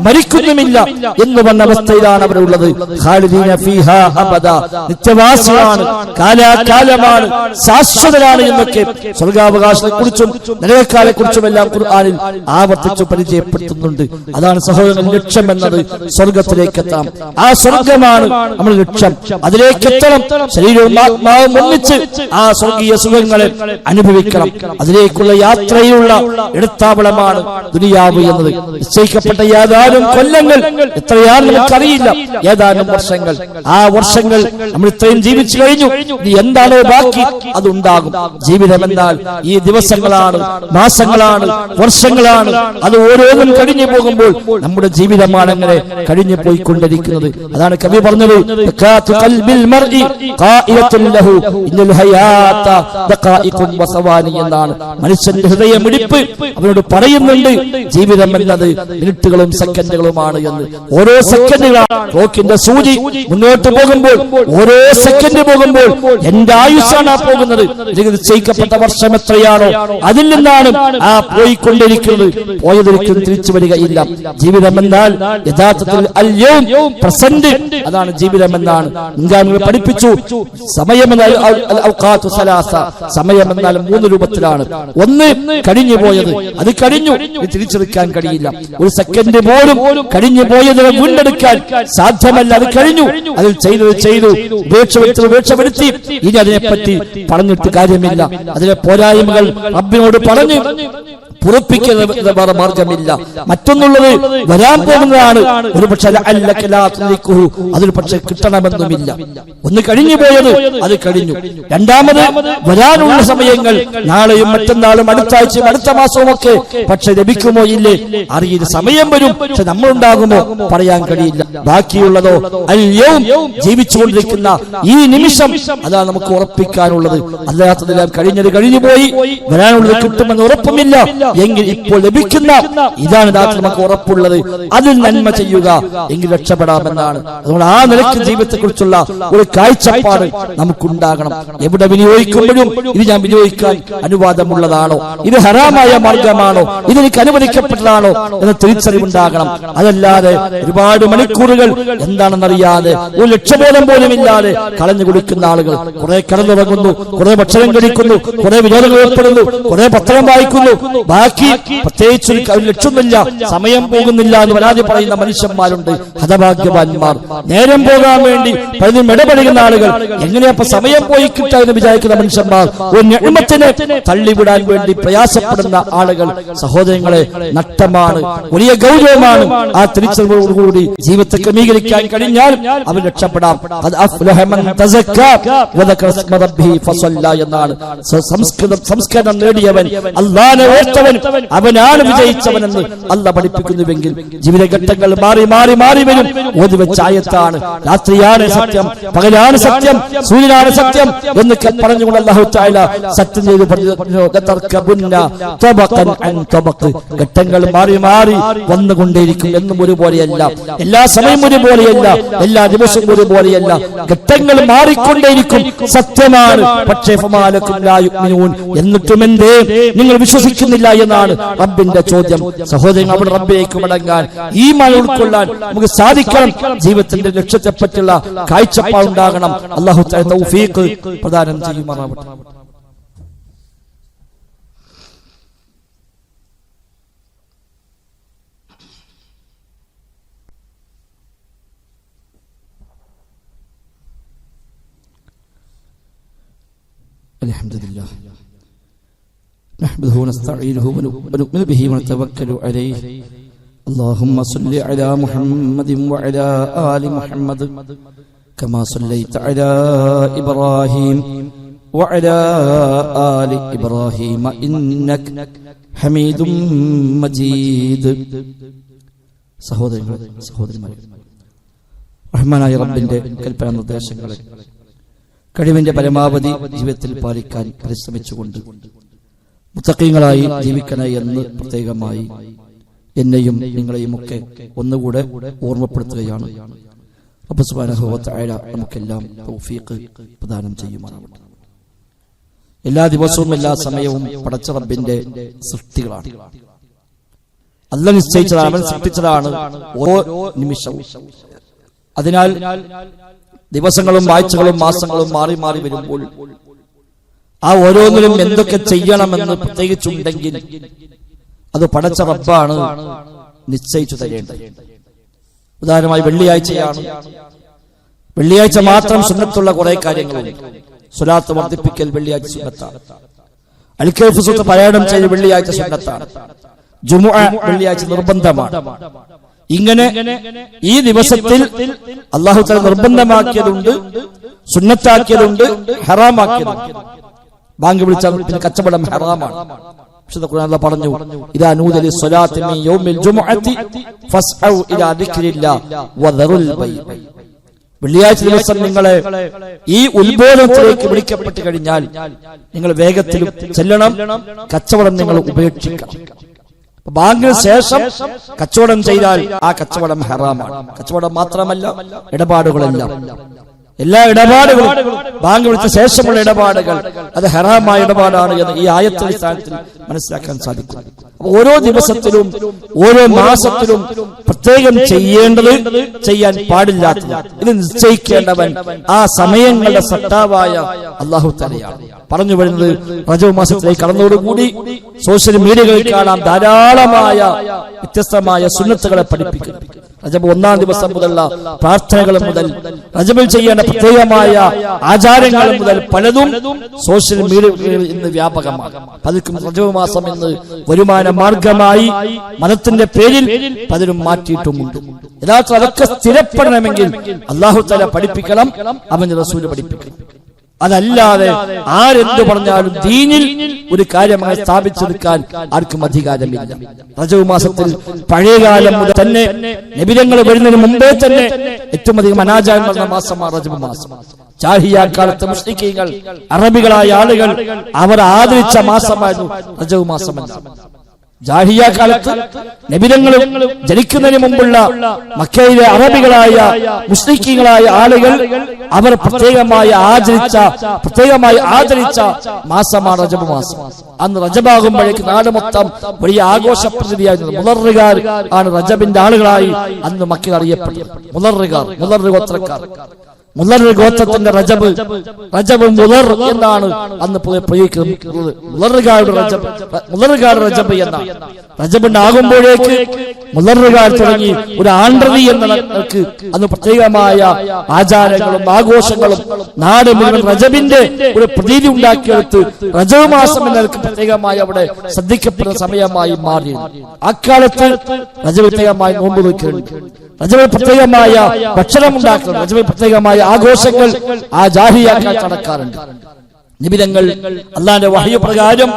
മരിക്കുന്നുമില്ല എന്ന് പറഞ്ഞ അവസ്ഥയിലാണ് അവിടെ ഉള്ളത്. ഖാലിദീന ഫീഹാ അബദാ. നിത്യവാസികളാണ്, കാലാകാലമാണ്, ശാശ്വതരാണ് എന്നൊക്കെ സ്വർഗാവകാശത്തെ കുറിച്ചും നരകക്കാരെ കുറിച്ചും എല്ലാം ഖുർആനിൽ ആവർത്തിച്ചു പരിചയപ്പെടുത്തുന്നുണ്ട്. അതാണ് സഹോദരൻ ലക്ഷ്യം എന്നത്. സ്വർഗത്തിലേക്ക് എത്താം. ആ സ്വർഗമാണ് നമ്മുടെ ലക്ഷ്യം. അതിലേക്ക് എത്തണം. ശരീരവും ആത്മാവും ഒന്നിച്ച് ആ സ്വർഗീയ സുഖങ്ങളെ അനുഭവിക്കണം. അതിലേക്കുള്ള യാത്രയിലുള്ള ഇടത്താവളമാണ് ദുനിയാവ് എന്നത്. നിശ്ചയിക്കപ്പെട്ട ഏതാനും കൊല്ലങ്ങൾ, എത്രയാണെന്ന് നമുക്കറിയില്ല, ഏതാനും വർഷങ്ങൾ. ആ വർഷങ്ങൾ നമ്മൾ ഇത്രയും ജീവിച്ചു കഴിഞ്ഞു. ഇനി എന്താണോ ബാക്കി അതുണ്ടാകും. ജീവിതം എന്നാൽ ഈ ദിവസങ്ങളാണ്, മാസങ്ങളാണ്, വർഷങ്ങളാണ്. അത് ഓരോന്നും കഴിഞ്ഞു പോകുമ്പോൾ നമ്മുടെ ജീവിതമാണ് അങ്ങനെ കഴിഞ്ഞു പോയിക്കൊണ്ടിരിക്കുന്നത്. അതാണ് കവി പറഞ്ഞത്, എന്നാണ്. മനുഷ്യന്റെ ഹൃദയമിടിപ്പ് അവനോട് പറയുന്നുണ്ട് ജീവിതം എന്നത് മിനിറ്റുകളും സെക്കൻഡുകളുമാണ് എന്ന്. ഓരോ സെക്കൻഡുകളാണ്. ക്ലോക്കിന്റെ സൂചി മുന്നോട്ട് പോകുമ്പോൾ, ഓരോ സെക്കൻഡ് പോകുമ്പോൾ എന്റെ ആയുസ്സാണ് പോകുന്നത്. നിശ്ചയിക്കപ്പെട്ട വർഷം എത്രയാണോ അതിൽ നിന്നാണ് ആ പോയിക്കൊണ്ടിരിക്കുന്നത്. പോയതൊരിക്കലും തിരിച്ചു വരികയില്ല. ജീവിതം എന്നാൽ യഥാർത്ഥത്തിൽ അൽയൗം, പ്രസന്റ്, അതാണ് ജീവിതം എന്നാണ് മുൻഗാമികൾ പഠിപ്പിച്ചു. സമയമെന്നാൽ സമയമെന്നാൽ 3 രൂപത്തിലാണ്. ഒന്ന് കഴിഞ്ഞു പോയത്, അത് കഴിഞ്ഞു, തിരിച്ചെടുക്കാൻ കഴിയില്ല. ഒരു സെക്കൻഡ് പോലും കഴിഞ്ഞു പോയതിനെ വീണ്ടെടുക്കാൻ സാധ്യമല്ല. അത് കഴിഞ്ഞു, അതിൽ ചെയ്തു, ഉപേക്ഷ വരുത്തി. ഇനി അതിനെപ്പറ്റി പറഞ്ഞിട്ട് കാര്യമില്ല. അതിലെ പോരായ്മകൾ റബ്ബിനോട് പറഞ്ഞ് പുറപ്പിക്കുന്ന മാർഗമില്ല. മറ്റൊന്നുള്ളത് വരാൻ പോകുന്നതാണ്. ഒരു പക്ഷേ അതൊരു പക്ഷെ കിട്ടണമെന്നുമില്ല. ഒന്ന് കഴിഞ്ഞു പോയത് അത് കഴിഞ്ഞു. രണ്ടാമത് വരാനുള്ള സമയങ്ങൾ നാളെയും മറ്റന്നാളും അടുത്ത ആഴ്ചയും അടുത്ത മാസവും ഒക്കെ പക്ഷെ ലഭിക്കുമോ ഇല്ലേ അറിയില്ല. സമയം വരും, പക്ഷെ നമ്മളുണ്ടാകുമോ പറയാൻ കഴിയില്ല. ബാക്കിയുള്ളതോ അൽയൗം, ജീവിച്ചുകൊണ്ടിരിക്കുന്ന ഈ നിമിഷം, അതാണ് നമുക്ക് ഉറപ്പിക്കാനുള്ളത്. അല്ലാത്തതെല്ലാം കഴിഞ്ഞത് കഴിഞ്ഞുപോയി. വരാനുള്ളത് കിട്ടുമെന്ന് ഉറപ്പുമില്ല. എങ്കിൽ ഇപ്പോൾ ലഭിക്കുന്ന ഇതാണ് നമുക്ക് ഉറപ്പുള്ളത്. അതിൽ നന്മ ചെയ്യുക, എങ്കിൽ രക്ഷപ്പെടാമെന്നാണ്. അതുകൊണ്ട് ആ നിലയ്ക്ക് ജീവിതത്തെ കുറിച്ചുള്ള ഒരു കാഴ്ചപ്പാട് നമുക്കുണ്ടാകണം. എവിടെ വിനിയോഗിക്കുമ്പോഴും ഇത് ഞാൻ വിനിയോഗിക്കാൻ അനുവാദമുള്ളതാണോ, ഇത് ഹറാമായ മാർഗമാണോ, ഇതെനിക്ക് അനുവദിക്കപ്പെട്ടതാണോ എന്ന തിരിച്ചറിവുണ്ടാകണം. അതല്ലാതെ ഒരുപാട് മണിക്കൂറുകൾ എന്താണെന്നറിയാതെ, ഒരു ലക്ഷ്യബോധം പോലും ഇല്ലാതെ കളഞ്ഞു കുടിക്കുന്ന ആളുകൾ. കുറെ കിടന്നുറങ്ങുന്നു, കുറെ ഭക്ഷണം കഴിക്കുന്നു, കുറെ വിനോദങ്ങൾ ഏർപ്പെടുന്നു, കുറെ പത്രം വായിക്കുന്നു. ബാക്കി പ്രത്യേകിച്ച് ഒരു ലക്ഷ്യമില്ല, സമയം പോകുന്നില്ല എന്ന് പരാതി പറയുന്ന മനുഷ്യന്മാരുണ്ട്. ഹതഭാഗ്യവാന്മാർ. നേരം പോകാൻ വേണ്ടി പലതും ഇടപെടുന്ന ആളുകൾ. എങ്ങനെയപ്പോ സമയം പോയി കിട്ടുക എന്ന് വിചാരിക്കുന്ന മനുഷ്യന്മാർ. ഒരു നിഅമത്തിനെ തള്ളിവിടാൻ വേണ്ടി പ്രയാസപ്പെടുന്ന ആളുകൾ. സഹോദരങ്ങളെ, നഷ്ടമാണ്, വലിയ ഗൗരവമാണ്. ആ തിരിച്ചറിവോടുകൂടി ജീവിതത്തെ ക്രമീകരിക്കാൻ കഴിഞ്ഞാൽ അവൻ രക്ഷപ്പെടാം. എന്നാണ് സംസ്കരണം നേടിയവൻ, അല്ലാഹുവിനെ ഓർത്ത തോറ്റവൻ അവനാണ് വിജയിച്ചവനെന്ന് അല്ലാഹു പഠിപ്പിക്കുന്നുവെങ്കിൽ ജീവിതഘട്ടങ്ങൾ മാറി മാറി മാറി വരും. ഓതി വെച്ച ആയത്താണ് രാത്രിയാണ് സത്യം, പകലാണ് സത്യം, സൂര്യനാണ് സത്യം എന്നൊക്കെ പറഞ്ഞുകൊണ്ട് അല്ലാഹു തആല സത്യം ചെയ്തു പറഞ്ഞു. ഘട്ടങ്ങൾ മാറി മാറി വന്നുകൊണ്ടേയിരിക്കും. എന്നും ഒരുപോലെയല്ല, എല്ലാ സമയം ഒരുപോലെയല്ല, എല്ലാ ദിവസവും ഒരുപോലെയല്ല. ഘട്ടങ്ങൾ മാറിക്കൊണ്ടേയിരിക്കും. സത്യമാണ്. പക്ഷേ എന്നിട്ടും എന്തേ നിങ്ങൾ വിശ്വസിക്കുന്നില്ല എന്നാണ് റബ്ബിന്റെ ചോദ്യം. സഹോദരങ്ങൾ, അവിടെ റബ്ബിലേക്ക് മടങ്ങാൻ, ഈമാൻ ഉൾക്കൊള്ളാൻ നമുക്ക് സാധിക്കണം. ജീവിതത്തിന്റെ ലക്ഷ്യത്തെപ്പറ്റിയുള്ള കാഴ്ചപ്പാടുണ്ടാകണം. അല്ലാഹു തആല തൗഫീഖ് പ്രദാനം ചെയ്യുമാറാവട്ടെ. الحمدلله نحمده ونستعينه ونؤمن به ونتوكل عليه اللهم صل على محمد وعلى آل محمد كما صليت على إبراهيم وعلى آل إبراهيم إنك حميد مجيد. സഹോദരന്മാരെ, റഹ്മാനായ റബ്ബിന്റെ കൽപ്പന നിർദ്ദേശങ്ങളെ കഴിവിന്റെ പരമാവധി ജീവിതത്തിൽ പാലിക്കാൻ പരിശ്രമിച്ചുകൊണ്ട് മുത്തഖീങ്ങളായി ജീവിക്കണേ എന്ന് പ്രത്യേകമായി എന്നെയും നിങ്ങളെയും ഒക്കെ ഒന്നുകൂടെ ഓർമ്മപ്പെടുത്തുകയാണ്. റബ്ബ് സുബ്ഹാനഹു വ തആല നമുക്കെല്ലാം തൗഫീഖ് പ്രദാനം ചെയ്യുമാറാവട്ടെ. എല്ലാ ദിവസവും എല്ലാ സമയവും പടച്ച റബ്ബിന്റെ സൃഷ്ടികളാണ്. അല്ലാഹു നിശ്ചയിച്ചതാണ്, അവൻ സൃഷ്ടിച്ചതാണ് ഓരോ നിമിഷവും. അതിനാൽ ദിവസങ്ങളും ആഴ്ചകളും മാസങ്ങളും മാറി മാറി വരുമ്പോൾ ആ ഓരോന്നിലും എന്തൊക്കെ ചെയ്യണമെന്ന് പ്രത്യേകിച്ചുണ്ടെങ്കിൽ അത് പടച്ച റബ്ബാണ് നിശ്ചയിച്ചു തരേണ്ടത്. ഉദാഹരണമായി വെള്ളിയാഴ്ചയാണ്. വെള്ളിയാഴ്ച മാത്രം സുന്നത്തുള്ള കുറെ കാര്യങ്ങളുണ്ട്. സ്വലാത്ത് വർദ്ധിപ്പിക്കൽ വെള്ളിയാഴ്ച സുന്നത്താണ്. അൽ-കഹ്ഫ് സൂറത്ത് പാരായണം ചെയ്ത് വെള്ളിയാഴ്ച സുന്നത്താണ്. ജുമുഅ വെള്ളിയാഴ്ച നിർബന്ധമാണ്. ഇങ്ങനെ ഈ ദിവസത്തിൽ അല്ലാഹു തആല നിർബന്ധമാക്കിയതുണ്ട്, സുന്നത്താക്കിയതുണ്ട്, ഹറാമാക്കിയതുണ്ട്. ബാങ്ക് വിളിച്ചാൽ പിന്നെ കച്ചവടം ഹറാമാണ്. വിശുദ്ധ ഖുർആൻ അല്ലാഹു പറഞ്ഞു, ഇദാ നൂദിയ ലിസ്സലാത്തി മിൻ യൗമിൽ ജുമുഅത്തി ഫസ്ഔ ഇലാ ദിക്രില്ലാഹി വദറുൽ ബൈ. വെള്ളിയാഴ്ച ദിവസം നിങ്ങളെ ഈ ഉത്ബോധനത്തിലേക്ക് വിളിക്കപ്പെട്ട് കഴിഞ്ഞാൽ നിങ്ങൾ വേഗത്തിൽ ചെല്ലണം, കച്ചവടം നിങ്ങൾ ഉപേക്ഷിക്കണം. ബാങ്കിന് ശേഷം കച്ചവടം ചെയ്താൽ ആ കച്ചവടം ഹറാമാണ്. കച്ചവടം മാത്രമല്ല, ഇടപാടുകളെല്ലാം, എല്ലാ ഇടപാടുകളും ബാങ്ക് വിളിച്ച ശേഷമുള്ള ഇടപാടുകൾ അത് ഹറാമായ ഇടപാടാണ് എന്ന് ഈ ആയത്തിന്റെ അടിസ്ഥാനത്തിൽ മനസ്സിലാക്കാൻ സാധിക്കും. ഓരോ ദിവസത്തിലും ഓരോ മാസത്തിലും പ്രത്യേകം ചെയ്യേണ്ടത്, ചെയ്യാൻ പാടില്ലാത്തത് ഇത് നിശ്ചയിക്കേണ്ടവൻ ആ സമയങ്ങളുടെ സത്താവായ അല്ലാഹു തആലയാണ്. പറഞ്ഞു വരുന്നത് റജബ് മാസത്തിലേക്ക് കടന്നതോടുകൂടി സോഷ്യൽ മീഡിയകളിൽ കാണാം ധാരാളമായ വ്യത്യസ്തമായ സുന്നത്തുകളെ പഠിപ്പിക്കുന്നു. റജബ് 1-ാം ദിവസം മുതലുള്ള പ്രാർത്ഥനകൾ മുതൽ റജബിൽ ചെയ്യേണ്ട പ്രത്യേകമായ ആചാരങ്ങൾ മുതൽ പലതും സോഷ്യൽ മീഡിയകളിൽ ഇന്ന് വ്യാപകമാണ്. പലർക്കും റജബ് മാസം ഇന്ന് വരുമാന മാർഗമായി മതത്തിന്റെ പേരിൽ പലരും മാറ്റിയിട്ടുമുണ്ട്. യഥാർത്ഥ അതൊക്കെ സ്ഥിരപ്പെടണമെങ്കിൽ അല്ലാഹു തആല പഠിപ്പിക്കണം, അവന്റെ റസൂൽ പഠിപ്പിക്കണം. അതല്ലാതെ ആരെന്ത് പറഞ്ഞാലും ദീനിൽ ഒരു കാര്യമായി സ്ഥാപിച്ചെടുക്കാൻ ആർക്കും അധികാരമില്ല. റജബ് മാസത്തിൽ പഴയകാലം മുതൽ തന്നെ നബിതങ്ങൾ വരുന്നതിന് മുമ്പേ തന്നെ ഏറ്റവും അധികം അനാചാരം നടന്ന മാസമാണ് റജബ് മാസം. ജാഹിലിയ്യ കാലത്തെ മുശ്രിക്കീങ്ങൾ, അറബികളായ ആളുകൾ അവർ ആദരിച്ച മാസമായിരുന്നു റജബ് മാസമല്ല. ജാഹിലിയ്യ കാലത്ത് നബിതങ്ങൾ ജനിക്കുന്നതിന് മുമ്പുള്ള മക്കയിലെ അറബികളായ മുശ്രിക്കീങ്ങളായ ആളുകൾ അവർ പ്രത്യേകമായി ആദരിച്ച മാസമാണ് റജബ് മാസം. അന്ന് റജബാകുമ്പോഴേക്ക് നാട് മൊത്തം വലിയ ആഘോഷ പ്രതീതിയായിരുന്നു. മുളറുകാർ ആണ് റജബിന്റെ ആളുകളായി അന്ന് മക്കയിൽ അറിയപ്പെട്ടത്. മുളർ ഗോത്രക്കാർ, മുളർ ഗോത്രത്തിന്റെ റജബ് മുളർ എന്നാണ് അന്ന് പ്രയോഗിക്കുന്നത്. മുളറുകാർ റജബ് എന്നാണ്. റജബിനാകുമ്പോഴേക്ക് മുളറുകാർ തുടങ്ങി ഒരു ആണ്ട്രതി എന്ന അന്ന് പ്രത്യേകമായ ആചാരങ്ങളും ആഘോഷങ്ങളും നാട് മുഴുവൻ റജബിന്റെ ഒരു പ്രതീതി ഉണ്ടാക്കിയെടുത്ത് റജബ് മാസം എന്നവർക്ക് പ്രത്യേകമായി അവിടെ ശ്രദ്ധിക്കപ്പെടുന്ന സമയമായി മാറി. അക്കാലത്ത് റജബ് പ്രത്യേകമായി നോമ്പ് വയ്ക്കുന്നുണ്ട്, റജബിൽ പ്രത്യേകമായ ഭക്ഷണം ഉണ്ടാക്കുന്നുണ്ട്, റജബിൽ പ്രത്യേകമായ ആഘോഷങ്ങൾ ആ ജാഹിലിയ്യ കാലത്ത് നടക്കാറുണ്ട്. നിബിതങ്ങൾ അള്ളാന്റെ വഹ്യ് പ്രകാരം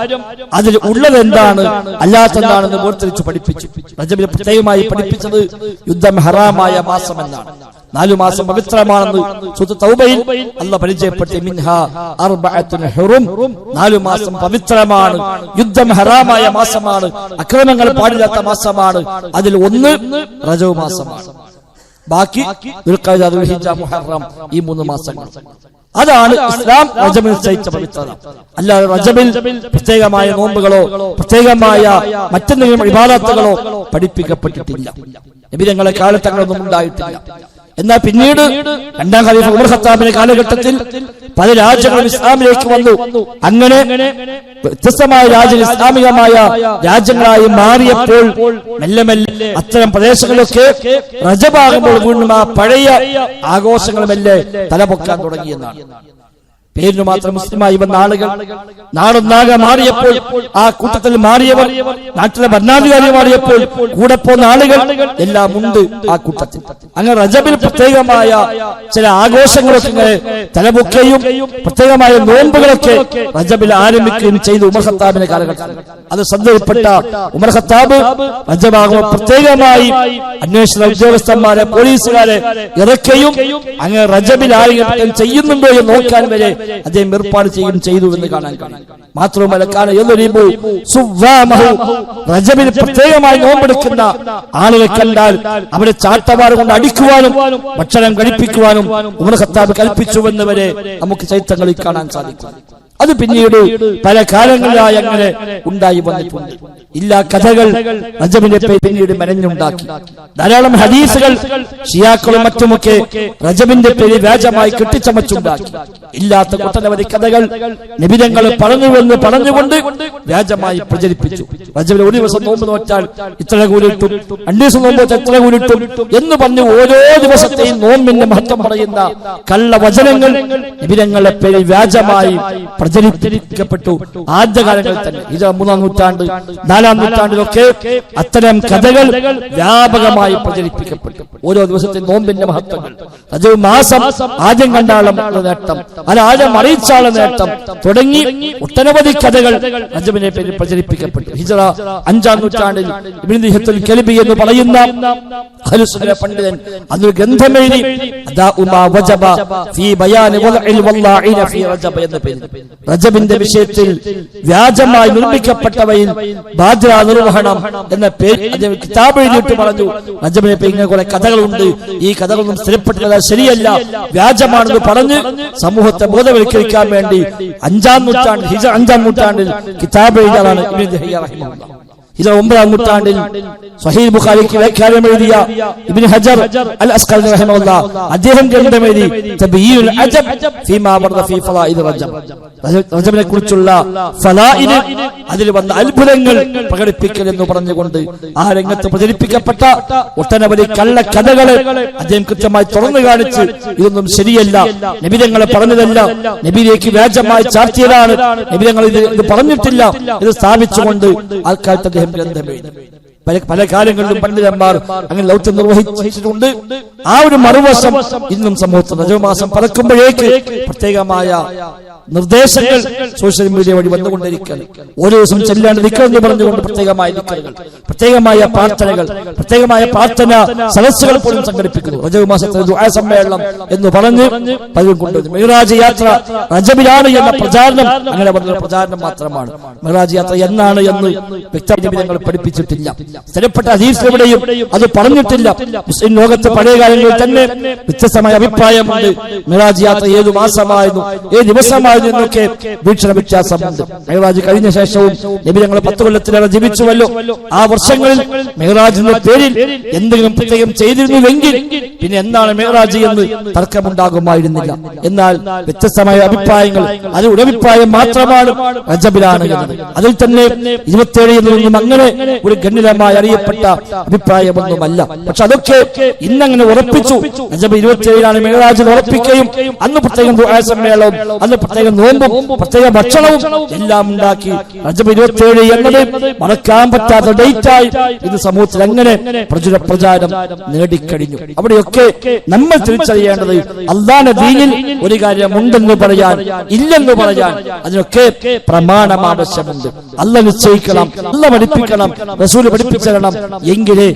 അതിൽ ഉള്ളത് എന്താണ് അല്ലാത്തതാണെന്ന് വേർതിരിച്ച് പഠിപ്പിച്ചു. റജബിൽ പ്രത്യേകമായി പഠിപ്പിച്ചത് യുദ്ധം ഹറാമായ മാസം എന്നാണ്. 4 മാസം പവിത്രമാണെന്ന് സൂറത്ത് തൗബയിൽ അല്ലാഹ് പരിചയപ്പെടുത്തി. മിൻഹാ അർബഅത്തുൻ ഹുറും, 4 മാസം പവിത്രമാണ്, യുദ്ധം ഹറാമായ മാസമാണ്, അക്രമങ്ങൾ പാടില്ലാത്ത മാസമാണ്. അതിൽ ഒന്ന് റജബ് മാസമാണ്. ബാക്കി ദുൽഖഅദ, ദുൽഹിജ്ജ, മുഹറം, ഈ 3 മാസങ്ങൾ. അതാണ് ഇസ്ലാം റജബിൽ നിശ്ചയിച്ച പവിത്രത. അല്ലാതെ റജബിൽ പ്രത്യേകമായ നോമ്പുകളോ പ്രത്യേകമായ മറ്റെന്തെങ്കിലും ഇബാദത്തുകളോ പഠിപ്പിക്കപ്പെട്ടിട്ടില്ല. നബി തങ്ങളുടെ കാലത്ത് അങ്ങനെയൊന്നും ഉണ്ടായിട്ടില്ല. എന്നാൽ പിന്നീട് 2ാം ഖലീഫ ഉമർ ഖത്താബിന്റെ കാലഘട്ടത്തിൽ പല രാജ്യങ്ങളും ഇസ്ലാമിലേക്ക് വന്നു. അങ്ങനെ വ്യത്യസ്തമായ രാജ്യങ്ങൾ ഇസ്ലാമികമായ രാജ്യങ്ങളായി മാറിയപ്പോൾ മെല്ലെ മെല്ലെ അത്തരം പ്രദേശങ്ങളിലൊക്കെ റജബാകുമ്പോൾ വീണ്ടും ആ പഴയ ആഘോഷങ്ങൾ മെല്ലെ തലപൊക്കാൻ തുടങ്ങിയെന്നാണ്. പേരിന് മാത്രം മുസ്ലിമായി വന്ന ആളുകൾ നാടൊന്നാകെ മാറിയപ്പോൾ, ആ കൂട്ടത്തിൽ മാറിയവർ നാട്ടിലെ ഭരണാധികാരി മാറിയപ്പോൾ കൂടെ പോകുന്ന ആളുകൾ എല്ലാം ഉണ്ട് ആ കൂട്ടത്തിൽ. അങ്ങനെ റജബിൽ പ്രത്യേകമായ ചില ആഘോഷങ്ങളൊക്കെ ഇങ്ങനെ തലപൊക്കുകയും പ്രത്യേകമായ നോമ്പുകളൊക്കെ റജബിൽ ആരംഭിക്കുകയും ചെയ്തു ഉമർ ഖത്താബിന്റെ കാലഘട്ടത്തിൽ. അത് ശ്രദ്ധയിൽപ്പെട്ട ഉമർ ഖത്താബ് റജബാകുമ്പോൾ പ്രത്യേകമായി അന്വേഷണ ഉദ്യോഗസ്ഥന്മാരെ, പോലീസുകാരെ ഇറക്കുകയും അങ്ങനെ റജബിൽ ആരെങ്കിലും ചെയ്യുന്നുണ്ടോ എന്ന് നോക്കാൻ വരെ അദ്ദേഹം ഏർപ്പാട് ചെയ്യുകയും ചെയ്തു എന്ന് കാണാൻ കഴിയും. മാത്രവുമല്ല, റജബിൽ പ്രത്യേകമായി നോമ്പെടുക്കുന്ന ആളുകളെ കണ്ടാൽ അവരെ ചാട്ടവാറ് കൊണ്ട് അടിക്കുവാനും ഭക്ഷണം കഴിപ്പിക്കുവാനും ഉമർ ഖത്താബ് കൽപ്പിച്ചുവെന്ന് വരെ നമുക്ക് ചരിത്രങ്ങളിൽ കാണാൻ സാധിക്കും. അത് പിന്നീട് പല കാലങ്ങളിലായി അങ്ങനെ ഉണ്ടായി വന്നിട്ടുണ്ട്. ഇല്ലാ കഥകൾ റജബിന്റെ പേര് പിന്നീട് മെനഞ്ഞുണ്ടാക്കി. ധാരാളം ഹദീസുകൾ ഷിയാക്കളും മറ്റുമൊക്കെ റജബിന്റെ പേര് വ്യാജമായി കെട്ടിച്ചമച്ചുണ്ടാക്കി. ഇല്ലാത്ത ഒട്ടനവധി കഥകൾ നിബിധങ്ങൾ പറഞ്ഞുവെന്ന് പറഞ്ഞുകൊണ്ട് വ്യാജമായി പ്രചരിപ്പിച്ചു. റജബിൽ ഒരു ദിവസം നോമ്പ് നോറ്റാൽ ഇത്ര കൂലിട്ടും, 2 ദിവസം നോമ്പ് നോറ്റാൽ ഇത്ര കൂലിട്ടും എന്ന് പറഞ്ഞ് ഓരോ ദിവസത്തെയും നോമ്പിന്റെ മഹത്വം പറയുന്ന കള്ളവചനങ്ങൾ നിബിധങ്ങളുടെ പേര് വ്യാജമായി പ്രചരിപ്പിക്കപ്പെട്ടു. ആദ്യകാലങ്ങളിൽ തന്നെ 3-ാം നൂറ്റാണ്ട് 4-ാം നൂറ്റാണ്ടിലൊക്കെ അത്തരം കഥകൾ വ്യാപകമായി പ്രചരിപ്പിക്കപ്പെട്ടു. ഓരോ ദിവസത്തെ നോമ്പിന്റെ മഹത്വങ്ങൾ, റജബ് മാസം ആദ്യം കണ്ടാളുള്ള നേട്ടം, ആദ്യം അറിയിച്ചാളുള്ള നേട്ടം തുടങ്ങി ഒട്ടനവധി കഥകൾ റജബിനെ പേരിൽ പ്രചരിപ്പിക്കപ്പെട്ടു. ഹിജ്റ 5-ാം നൂറ്റാണ്ടിൽ ഇബ്നു ദിഹത്തുൽ കൽബി എന്ന് പറയുന്ന അഹ്ലുസുന്ന പണ്ഡിതൻ അതൊരു ഗ്രന്ഥമെഴുതി എന്ന പേരിൽ റജബിന്റെ വിഷയത്തിൽ വ്യാജമായി നിർമ്മിക്കപ്പെട്ടവയിൽ ബാധ്യത നിർവഹണം എന്ന പേര് കിതാബ് എഴുതിയിട്ട് പറഞ്ഞു. റജബിനെ പേര് ഇങ്ങനെ കുറെ കഥകളുണ്ട്, ഈ കഥകളൊന്നും സ്ഥിരപ്പെട്ടത് ശരിയല്ല, വ്യാജമാണെന്ന് പറഞ്ഞ് സമൂഹത്തെ ബോധവൽക്കരിക്കാൻ വേണ്ടി 5-ാം നൂറ്റാണ്ടിൽ ഹിജ്റ 5-ാം നൂറ്റാണ്ടിൽ കിതാബ് എഴുതിയതാണ് ഇബ്നു ദഹിയ റഹിമഹുല്ലാഹ്. ഇത് 9-ാം നൂറ്റാണ്ടിൽ സ്വഹീഹ് ബുഖാരിക്ക് വ്യാഖ്യാനം എഴുതിയ ഇബ്നു ഹജർ അൽ അസ്ഖലനി റഹിമഹുല്ലാഹ് അദ്ദേഹം ഗ്രന്ഥമെഴുതി തബീയുൽ അജബ് ഫീമാ വറദ ഫീ ഫളാഇദ് റജബ്. റജബിനെ കുറിച്ചുള്ള ഫളാഇദ്, അതിൽ വന്ന അത്ഭുതങ്ങൾ പ്രകടിപ്പിക്കൽ എന്ന് പറഞ്ഞുകൊണ്ട് ആ രംഗത്ത് പ്രചരിപ്പിക്കപ്പെട്ട ഒട്ടനവധി കള്ളക്കഥകളെ അദ്ദേഹം കൃത്യമായി തുറന്നു കാണിച്ച് ഇതൊന്നും ശരിയല്ല, നബിതങ്ങളെ പറഞ്ഞതല്ല, നബിയിലേക്ക് വ്യാജമായി ചാർത്തിയതാണ്, നബിതങ്ങൾ ഇത് പറഞ്ഞിട്ടില്ല, ഇത് സ്ഥാപിച്ചുകൊണ്ട് ആൾക്കാർക്ക് അദ്ദേഹം ഗ്രന്ഥമെഴുതി. പല കാലങ്ങളിലും പണ്ഡിതന്മാർ അങ്ങനെ ദൗത്യം നിർവഹിച്ചിട്ടുണ്ട്. ആ ഒരു മറുവശം ഇന്നും സമൂഹത്തിൽ റജബ് മാസം പറക്കുമ്പോഴേക്ക് പ്രത്യേകമായ നിർദ്ദേശങ്ങൾ സോഷ്യൽ മീഡിയ വഴി വന്നുകൊണ്ടിരിക്കുകയാണ്. ഓരോ ദിവസം ചെല്ലേണ്ട ദിക്റെന്ന് പറഞ്ഞുകൊണ്ട് പ്രത്യേകമായ ദിക്റുകൾ, പ്രത്യേകമായ പ്രാർത്ഥനകൾ, പ്രത്യേകമായ പ്രാർത്ഥന സദസ്സുകൾ പോലും സംഘടിപ്പിക്കുന്നു. റജബ് മാസത്തിൽ ദുആ സമ്മേളനം എന്ന് പറഞ്ഞ് പലരും കൊണ്ടുവന്നു. മിഅ്റാജ് യാത്ര റജബിലാണ് എന്ന പ്രചാരണം അങ്ങനെ പറഞ്ഞ പ്രചാരണം മാത്രമാണ്. മിഅ്റാജ് യാത്ര എന്നാണ് എന്ന് വ്യക്തമായി പഠിപ്പിച്ചിട്ടില്ല. സ്ഥിരപ്പെട്ട ഹദീസിലെവിടെയും അത് പറഞ്ഞിട്ടില്ല. മുസ്ലിം ലോകത്ത് പഴയ കാലങ്ങളിൽ തന്നെ വ്യത്യസ്തമായ അഭിപ്രായമുണ്ട്. മിഅ്റാജ് യാത്ര ഏതു മാസമായിരുന്നു, ഏത് ദിവസമായിരുന്നു എന്നൊക്കെ വീക്ഷണ വ്യത്യാസമുണ്ട്. മിഅ്റാജ് കഴിഞ്ഞ ശേഷവും നബി തങ്ങൾ 10 കൊല്ലത്തിലേറെ ജീവിച്ചുവല്ലോ. ആ വർഷങ്ങളിൽ മിഅ്റാജിന്റെ പേരിൽ എന്തെങ്കിലും പ്രത്യേകം ചെയ്തിരുന്നുവെങ്കിൽ പിന്നെ എന്താണ് മിഅ്റാജ് എന്ന് തർക്കമുണ്ടാകുമായിരുന്നില്ല. എന്നാൽ വ്യത്യസ്തമായ അഭിപ്രായങ്ങൾ, അത് ഒരു അഭിപ്രായം മാത്രമാണ് റജബിലാണ് എന്നത്. അതിൽ തന്നെ 27 എന്നൊന്നും അങ്ങനെ ഒരു ഗണ്യമായ അറിയപ്പെട്ട അഭിപ്രായമൊന്നുമല്ല. പക്ഷെ അതൊക്കെ ഇന്നങ്ങനെ ഉറപ്പിച്ചു. റജബ് 27 മിഅ്റാജിൽ ഉറപ്പിക്കുകയും അന്ന് പ്രത്യേകം ദുആ സമ്മേളനവും അന്ന് പ്രത്യേകം പ്രത്യേക നോമ്പും പ്രത്യേക ഭക്ഷണവും എല്ലാം ഉണ്ടാക്കി റജബ് 27 എന്നത് മറക്കാൻ പറ്റാത്ത ഡേറ്റായി ഇത് സമൂഹത്തിൽ അങ്ങനെ പ്രചാരം നേടിക്കഴിഞ്ഞു. അവിടെയൊക്കെ നമ്മൾ തിരിച്ചറിയേണ്ടത് അല്ലാഹുവിന്റെ ദീനിൽ ഒരു കാര്യം ഉണ്ടെന്ന് പറയാൻ ഇല്ലെന്ന് പറയാൻ അതിനൊക്കെ പ്രമാണം ആവശ്യമുണ്ട്. അല്ലാഹ് നിശ്ചയിക്കണം, അല്ലാഹ് പഠിപ്പിക്കണം, റസൂൽ പഠിപ്പിച്ചു തരണം, എങ്കിലേ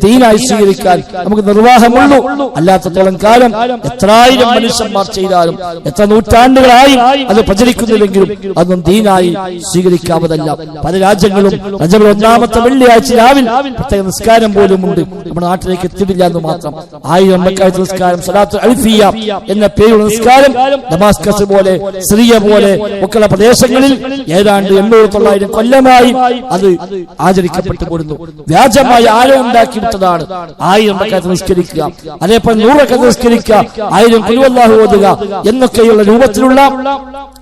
ദീനായി സ്വീകരിക്കാൻ നമുക്ക് നിർവാഹമുള്ളൂ. അല്ലാത്തത്തോളം കാലം എത്രായിരം മനുഷ്യന്മാർ ചെയ്താലും എത്ര നൂറ്റാണ്ടുകളായി അത് പ്രചരിക്കുന്നില്ലെങ്കിലും അതൊന്നും ദീനായി സ്വീകരിക്കാവതല്ല. പല രാജ്യങ്ങളും റജബിൽ 1-ാമത്തെ വെള്ളിയാഴ്ച രാവിലെ പ്രത്യേക നിസ്കാരം പോലും ഉണ്ട്. നമ്മുടെ നാട്ടിലേക്ക് എത്തിയില്ല എന്ന് മാത്രം. 1000 റക്അത്ത് നിസ്കാരം, സലാത്തുൽ അൽഫിയ എന്ന പേരുള്ള നിസ്കാരം ദമാസ്കസ് പോലെ സിറിയ പോലെ ഒക്കെയുള്ള പ്രദേശങ്ങളിൽ ഏതാണ്ട് 800-900 കൊല്ലമായി അത് ആചരിക്കപ്പെട്ടു പോരുന്നു. വ്യാജമായ ആലയം ഉണ്ടാക്കി വിട്ടതാണ് 1000 റക്അത്ത് നിസ്കരിക്കുക, അതേപോലെ 100 റക്അത്ത് നിസ്കരിക്കുക, 1000 ഖുൽ ഹുവല്ലാഹു ഓതുക എന്നൊക്കെയുള്ള രൂപത്തിലുള്ള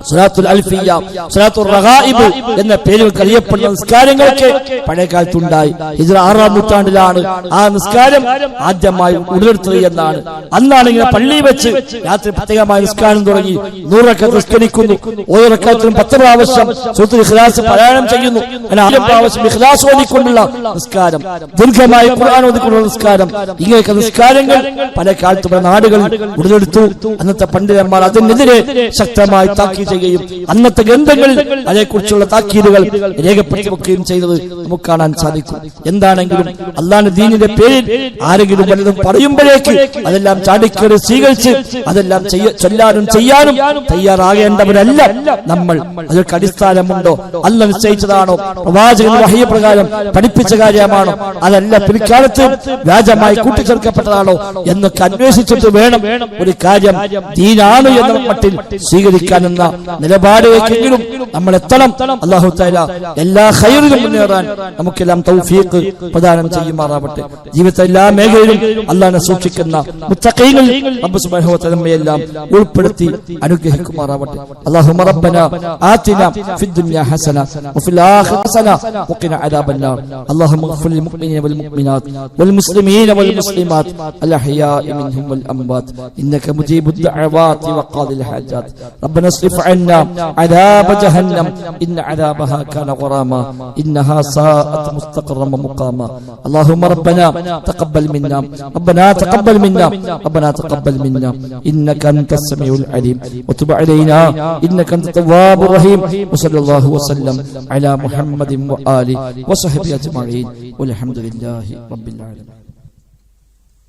സലാത്തുൽ അൽഫിയ, സലാത്തുൽ റഗായിബ് എന്ന പേരിൽ അറിയപ്പെടുന്ന നിസ്കാരങ്ങളൊക്കെ പഴയ കാലത്തുണ്ടായി. ഹിജ്റ 6-ാം നൂറ്റാണ്ടിലാണ് ആ നിസ്കാരം ആദ്യമായി ഉടലെടുത്തത് എന്നാണ്. അന്നാണ് ഇങ്ങനെ പള്ളിയിൽ വെച്ച് രാത്രി പ്രത്യേകമായ നിസ്കാരം തുടങ്ങി 100 റക്അത്ത് നിസ്കരിക്കുന്നു. ഓരോ റക്അത്തിലും 10 പ്രാവശ്യം സൂറത്തുൽ ഇഖ്ലാസ് പാരായണം ചെയ്യുന്നു. 1000 പ്രാവശ്യം ഇഖ്ലാസ് ഓതിക്കൊണ്ടുള്ള നിസ്കാരം, ദീർഘമായ ഖുർആൻ ഓതിക്കൊണ്ടുള്ള നിസ്കാരം, ഇങ്ങനെയൊക്കെ നിസ്കാരങ്ങൾ പല കാലത്തും നാടുകൾ ഉടലെടുത്തു. അന്നത്തെ പണ്ഡിതന്മാർ അതിനെതിരെ ശക്തമായി താക്കീത് ചെയ്യുകയും അന്നത്തെ ഗ്രന്ഥങ്ങളിൽ അതേക്കുറിച്ചുള്ള താക്കീതുകൾ രേഖപ്പെടുത്തി വെക്കുകയും ചെയ്തത് നമുക്ക് കാണാൻ സാധിക്കും. എന്താണെങ്കിലും അല്ലാഹുവിന്റെ ദീനിന്റെ പേരിൽ ആരെങ്കിലും വല്ലതും പറയുമ്പോഴേക്ക് അതെല്ലാം ചാടിക്കേറി സ്വീകരിച്ച് അതെല്ലാം ചൊല്ലാനും ചെയ്യാനും തയ്യാറാകേണ്ടവരല്ല നമ്മൾ. അതൊക്കെ അടിസ്ഥാനമുണ്ടോ, അല്ലാഹ് നിശ്ചയിച്ചതാണോ, പ്രവാചകൻ വഹീ പ്രകാരം പഠിപ്പിച്ച കാര്യമാണോ, അതല്ല പിൽക്കാലത്ത് വ്യാജമായി കൂട്ടിച്ചേർക്കപ്പെട്ടതാണോ എന്നൊക്കെ അന്വേഷിച്ചിട്ട് വേണം ഒരു കാര്യം ദീനാണ് എന്ന മട്ടിൽ സ്വീകരിക്കാനെന്ന നിലപാടിലേക്കെങ്കിലും നമ്മൾ എത്തണം. അല്ലാഹു തആല എല്ലാ ഖൈറിലും മുന്നേറാൻ നമുക്കെല്ലാം തൗഫീഖ് പ്രദാനം ചെയ്യുമാറാവട്ടെ. ജീവിതത്തിലെ എല്ലാ മേഖലയിലും അല്ലാഹുവിനെ സൂക്ഷിക്കുന്ന മുത്തഖീങ്ങളിൽ റബ്ബ് സുബ്ഹാനഹു വ തആല നമ്മയെല്ലാം ഉൾപ്പെടുത്തി അനുഗ്രഹിക്കുമാറാവട്ടെ. അല്ലാഹുമ്മ റബ്ബനാ ആതിനാ ഫിദ് ദുനിയാ ഹസന വഫിൽ ആഖിറതി ഹസന വഖിനാ അദാബന്നാർ. അല്ലാഹുമ്മ ഇഗ്ഫിർ ലിൽ മുഅ്മിനീന വൽ മുഅ്മിനാത് വൽ മുസ്ലിമീന വൽ മുസ്ലിമാത് അൽ അഹ്യാഇ മിൻഹും വൽ അംവാത് ഇന്നക മുജീബുദ് ദഅവാതി വഖാദിൽ ഹാജാത്. റബ്ബനാ اصرف عنا عذاب جهنم إن عذابها كان غراما إنها ساءت مستقرا ومقاما. اللهم ربنا تقبل منا، ربنا تقبل منا، ربنا تقبل منا إنك أنت السميع العليم وتب علينا إنك أنت التواب الرحيم. وصلى الله وسلم على محمد وآله وصحبه أجمعين والحمد لله رب العالمين.